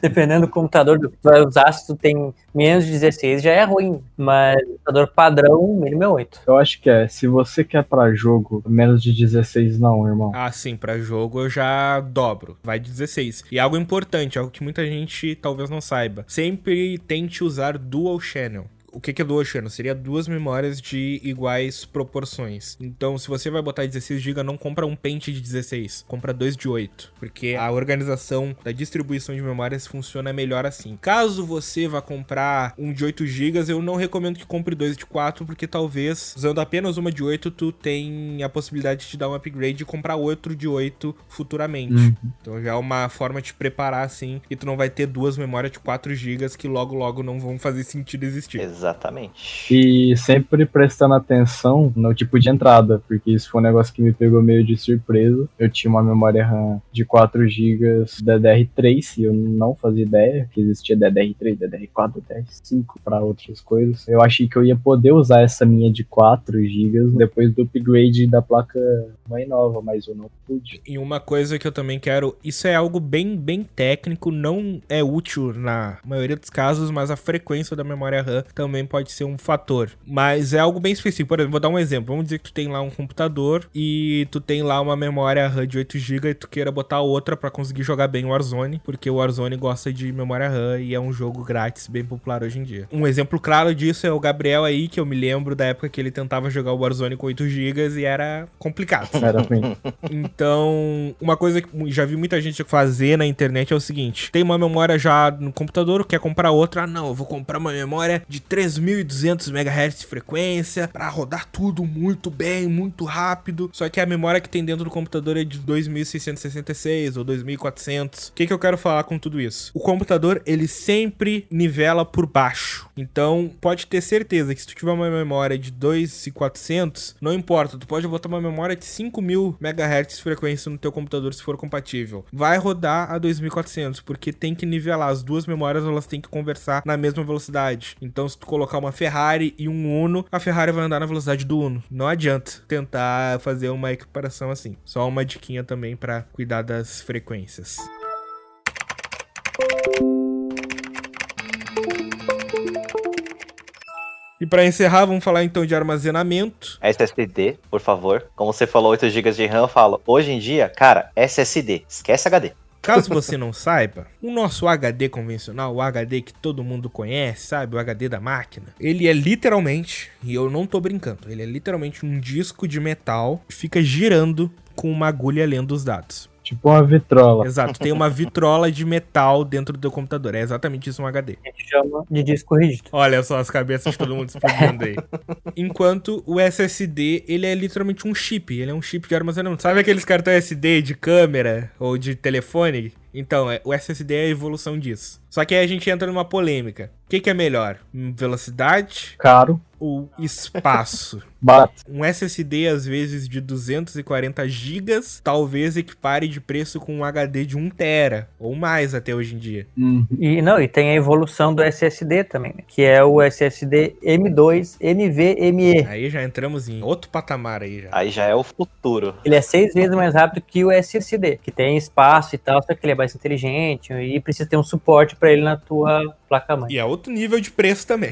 Dependendo do computador que tu vai usar, se tu tem menos de 16 já é ruim, mas o computador padrão, o mínimo é 8. Eu acho que se você quer pra jogo, menos de 16 não, irmão. Ah, sim, pra jogo eu já dobro, vai de 16. E algo importante, algo que muita gente talvez não saiba, sempre tente usar Dual Channel. O que é Dual Channel? Seria duas memórias de iguais proporções. Então, se você vai botar 16 GB, não compra um pente de 16, compra 2 de 8, porque a organização da distribuição de memórias funciona melhor assim. Caso você vá comprar um de 8 GB, eu não recomendo que compre 2 de 4, porque talvez, usando apenas uma de 8, tu tem a possibilidade de dar um upgrade e comprar outro de 8 futuramente. Então já é uma forma de preparar assim, e tu não vai ter duas memórias de 4 GB que logo não vão fazer sentido existir. Exatamente. E sempre prestando atenção no tipo de entrada, porque isso foi um negócio que me pegou meio de surpresa. Eu tinha uma memória RAM de 4 GB DDR3 e eu não fazia ideia que existia DDR3, DDR4, DDR5 para outras coisas. Eu achei que eu ia poder usar essa minha de 4 GB depois do upgrade da placa mãe nova, mas eu não pude. E uma coisa que eu também quero, isso é algo bem técnico, não é útil na maioria dos casos, mas a frequência da memória RAM também pode ser um fator. Mas é algo bem específico. Por exemplo, vou dar um exemplo. Vamos dizer que tu tem lá um computador e tu tem lá uma memória RAM de 8 GB e tu queira botar outra pra conseguir jogar bem o Warzone, porque o Warzone gosta de memória RAM e é um jogo grátis bem popular hoje em dia. Um exemplo claro disso é o Gabriel aí, que eu me lembro da época que ele tentava jogar o Warzone com 8 GB e era complicado. Era ruim. Então, uma coisa que já vi muita gente fazer na internet é o seguinte: tem uma memória já no computador, quer comprar outra. Ah, não, eu vou comprar uma memória de 3.200 MHz de frequência pra rodar tudo muito bem, muito rápido. Só que a memória que tem dentro do computador é de 2.666 ou 2.400. O que eu quero falar com tudo isso? O computador, ele sempre nivela por baixo. Então, pode ter certeza que se tu tiver uma memória de 2.400, não importa, tu pode botar uma memória de 5.000 MHz de frequência no teu computador se for compatível. Vai rodar a 2.400, porque tem que nivelar. As duas memórias, elas têm que conversar na mesma velocidade. Então, se tu colocar uma Ferrari e um Uno, a Ferrari vai andar na velocidade do Uno. Não adianta tentar fazer uma equiparação assim. Só uma diquinha também pra cuidar das frequências. E pra encerrar, vamos falar então de armazenamento. SSD, por favor. Como você falou, 8 GB de RAM, eu falo, hoje em dia, cara, SSD, esquece HD. Caso você não saiba, o nosso HD convencional, o HD que todo mundo conhece, sabe? O HD da máquina, ele é literalmente, e eu não tô brincando, ele é literalmente um disco de metal que fica girando com uma agulha lendo os dados. Tipo uma vitrola. Exato, tem uma vitrola de metal dentro do teu computador. É exatamente isso, um HD. A gente chama de disco rígido. Olha só as cabeças de todo mundo explodindo aí. Enquanto o SSD, ele é literalmente um chip. Ele é um chip de armazenamento. Sabe aqueles cartões SD de câmera ou de telefone? Então, o SSD é a evolução disso. Só que aí a gente entra numa polêmica. O que é melhor? Velocidade Caro. ou espaço? Barato. Um SSD, às vezes, de 240 GB, talvez equipare de preço com um HD de 1 TB, ou mais até hoje em dia. E tem a evolução do SSD também, né? Que é o SSD M2 NVMe. Aí já entramos em outro patamar aí já. Aí já é o futuro. Ele é 6 vezes mais rápido que o SSD, que tem espaço e tal, só que ele é mais inteligente e precisa ter um suporte para ele na tua placa-mãe. E é outro nível de preço também.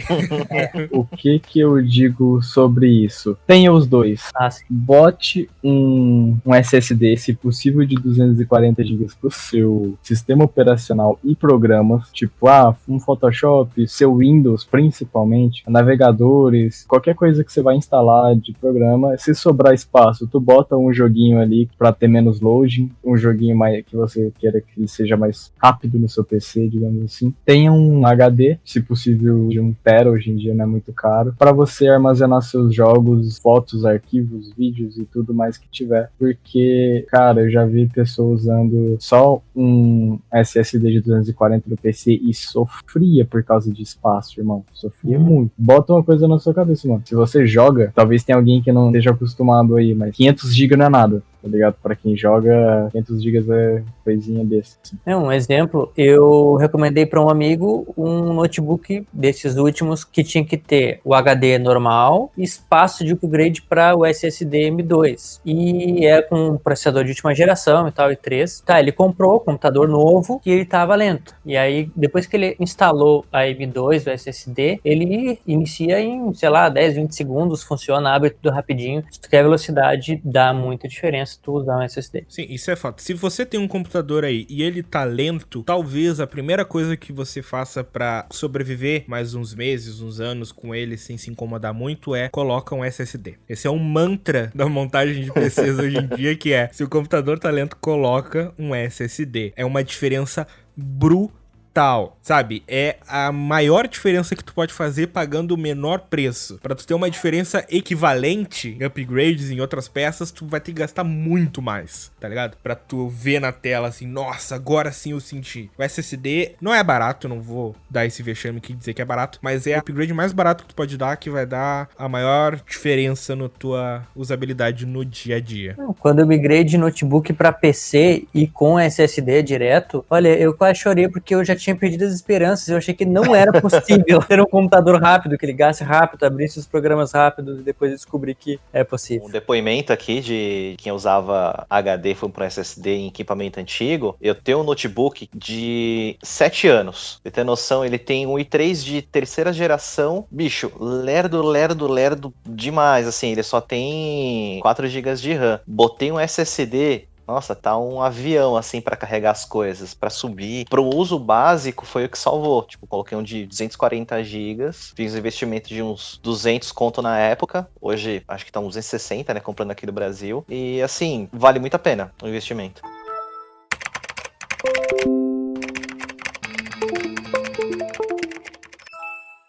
O que eu digo sobre isso? Tenha os dois. Ah, sim. Bote um SSD, se possível, de 240 GB pro seu sistema operacional e programas, tipo, um Photoshop, seu Windows principalmente, navegadores, qualquer coisa que você vai instalar de programa. Se sobrar espaço, tu bota um joguinho ali pra ter menos loading, um joguinho mais que você queira que ele seja mais rápido no seu PC, digamos assim. Tenha um HD, se possível, de 1 TB, hoje em dia não é muito caro, para você armazenar seus jogos, fotos, arquivos, vídeos e tudo mais que tiver. Porque, cara, eu já vi pessoas usando só um SSD de 240 no PC e sofria por causa de espaço, irmão. Sofria muito. Bota uma coisa na sua cabeça, mano. Se você joga, talvez tenha alguém que não esteja acostumado aí, mas 500 GB não é nada. tá ligado? Pra quem joga, 500 GB é coisinha besta. Um exemplo, eu recomendei para um amigo um notebook desses últimos que tinha que ter o HD normal e espaço de upgrade para o SSD M2. E é com um processador de última geração e tal, i3. Tá, ele comprou um computador novo e ele tava lento. E aí, depois que ele instalou a M2, o SSD, ele inicia em, sei lá, 10, 20 segundos, funciona, abre tudo rapidinho. Se tu quer velocidade, dá muita diferença tu usar um SSD. Sim, isso é fato. Se você tem um computador aí e ele tá lento, talvez a primeira coisa que você faça pra sobreviver mais uns meses, uns anos com ele sem se incomodar muito é coloca um SSD. Esse é um mantra da montagem de PCs hoje em dia, que é, se o computador tá lento, coloca um SSD. É uma diferença brutal, sabe? É a maior diferença que tu pode fazer pagando o menor preço. Pra tu ter uma diferença equivalente, upgrades em outras peças, tu vai ter que gastar muito mais, tá ligado? Pra tu ver na tela assim, nossa, agora sim eu senti. O SSD não é barato, não vou dar esse vexame aqui e dizer que é barato, mas é o upgrade mais barato que tu pode dar, que vai dar a maior diferença na tua usabilidade no dia a dia. Quando eu migrei de notebook para PC e com SSD direto, olha, eu quase chorei porque eu já tinha perdido as esperanças. Eu achei que não era possível ter um computador rápido, que ligasse rápido, abrisse os programas rápidos, e depois eu descobri que é possível. Um depoimento aqui de quem usava HD e foi para um SSD em equipamento antigo. Eu tenho um notebook de 7 anos. Pra ter noção, ele tem um i3 de terceira geração. Bicho, lerdo demais. Assim, ele só tem 4 GB de RAM. Botei um SSD. Nossa, tá um avião, assim, pra carregar as coisas, pra subir. Pro uso básico, foi o que salvou. Tipo, coloquei um de 240 GB, fiz um investimento de uns 200 conto na época. Hoje, acho que tá uns 260, né, comprando aqui do Brasil. E, assim, vale muito a pena o investimento.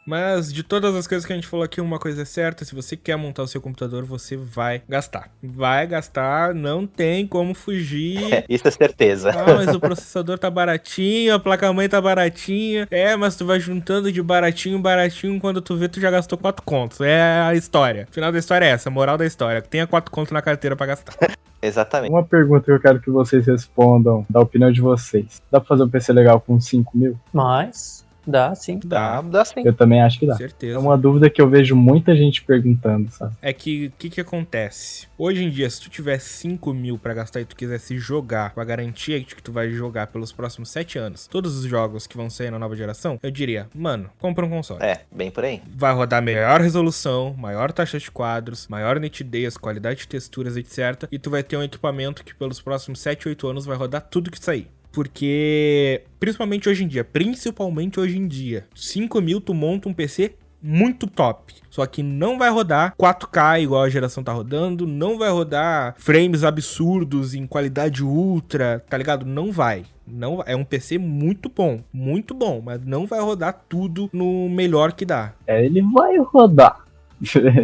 Mas de todas as coisas que a gente falou aqui, uma coisa é certa: se você quer montar o seu computador, você vai gastar. Vai gastar, não tem como fugir. Isso é certeza. Ah, mas o processador tá baratinho, a placa-mãe tá baratinha. É, mas tu vai juntando de baratinho, quando tu vê, tu já gastou 4 contos. É a história. O final da história é essa, a moral da história. Tenha 4 contos na carteira pra gastar. Exatamente. Uma pergunta que eu quero que vocês respondam, da opinião de vocês. Dá pra fazer um PC legal com 5 mil? Mas dá, sim. Dá sim. Eu também acho que dá. Certeza. É uma dúvida que eu vejo muita gente perguntando, sabe? É que, o que acontece? Hoje em dia, se tu tiver 5 mil pra gastar e tu quisesse jogar com a garantia de que tu vai jogar pelos próximos 7 anos, todos os jogos que vão sair na nova geração, eu diria, mano, compra um console. É, bem por aí. Vai rodar melhor resolução, maior taxa de quadros, maior nitidez, qualidade de texturas, etc. E tu vai ter um equipamento que pelos próximos 7, 8 anos vai rodar tudo que sair. Porque, principalmente hoje em dia, 5 mil tu monta um PC muito top. Só que não vai rodar 4K igual a geração tá rodando, não vai rodar frames absurdos em qualidade ultra, tá ligado? Não vai. Não, é um PC muito bom, mas não vai rodar tudo no melhor que dá. Ele vai rodar.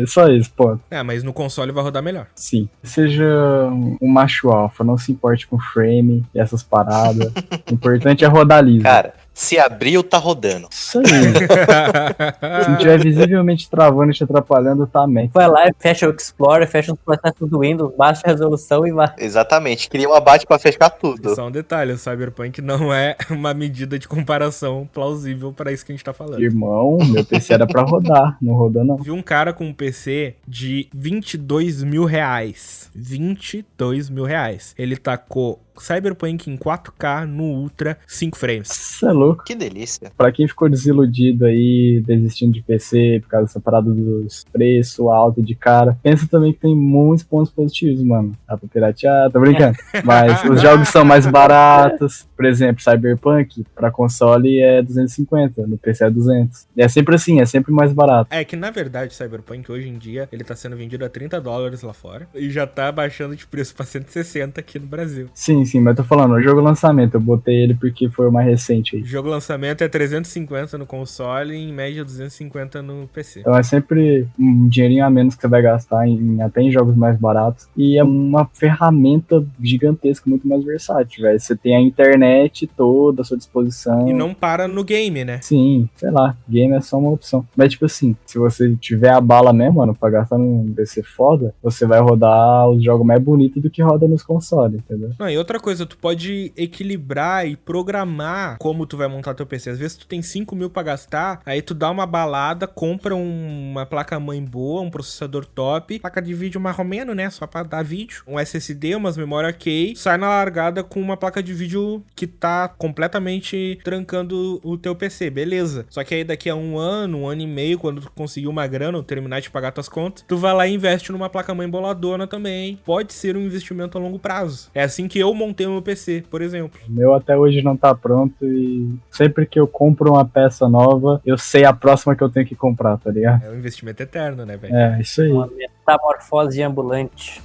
Só isso, ponto. É, mas no console vai rodar melhor. Sim. Seja um macho alfa, não se importe com frame e essas paradas. O importante é rodar liso. Cara, se abriu, tá rodando. Isso aí. Se não tiver visivelmente travando e te atrapalhando, também. Vai lá e fecha o Explorer, fecha os processos do Windows, baixa a resolução e vai. Exatamente. Cria uma abate pra fechar tudo. Só um detalhe, o Cyberpunk não é uma medida de comparação plausível pra isso que a gente tá falando. Irmão, meu PC era pra rodar, não rodou não. Vi um cara com um PC de 22 mil reais. 22 mil reais. Ele tacou Cyberpunk em 4K no Ultra 5 frames. Isso é louco. Que delícia. Pra quem ficou desiludido aí, desistindo de PC por causa dessa parada dos preços alto de cara, pensa também que tem muitos pontos positivos, mano. Dá pra piratear, tô brincando. Mas os jogos são mais baratos. Por exemplo, Cyberpunk pra console é 250, no PC é 200. E é sempre assim, é sempre mais barato. É que na verdade Cyberpunk hoje em dia ele tá sendo vendido a $30 lá fora e já tá baixando de preço pra 160 aqui no Brasil. Sim, mas tô falando, o jogo lançamento, eu botei ele porque foi o mais recente aí. jogo lançamento é 350 no console e em média 250 no PC. Então é sempre um dinheirinho a menos que você vai gastar até em jogos mais baratos. E é uma ferramenta gigantesca, muito mais versátil, velho. Você tem a internet toda à sua disposição. E não para no game, né? Sim, sei lá, game é só uma opção. Mas tipo assim, se você tiver a bala mesmo, mano, pra gastar num PC foda, você vai rodar os jogos mais bonitos do que roda nos consoles, entendeu? Não, e outra coisa, tu pode equilibrar e programar como tu vai montar teu PC. Às vezes tu tem 5 mil pra gastar, aí tu dá uma balada, compra uma placa-mãe boa, um processador top, placa de vídeo mais ou menos, né, só pra dar vídeo, um SSD, umas memórias key, sai na largada com uma placa de vídeo que tá completamente trancando o teu PC, beleza. Só que aí daqui a um ano e meio, quando tu conseguir uma grana ou terminar de pagar tuas contas, tu vai lá e investe numa placa-mãe boladona também. Pode ser um investimento a longo prazo. É assim que eu montei o meu PC, por exemplo. O meu até hoje não tá pronto e sempre que eu compro uma peça nova, eu sei a próxima que eu tenho que comprar, tá ligado? É um investimento eterno, né, velho? É, isso aí. Uma metamorfose ambulante.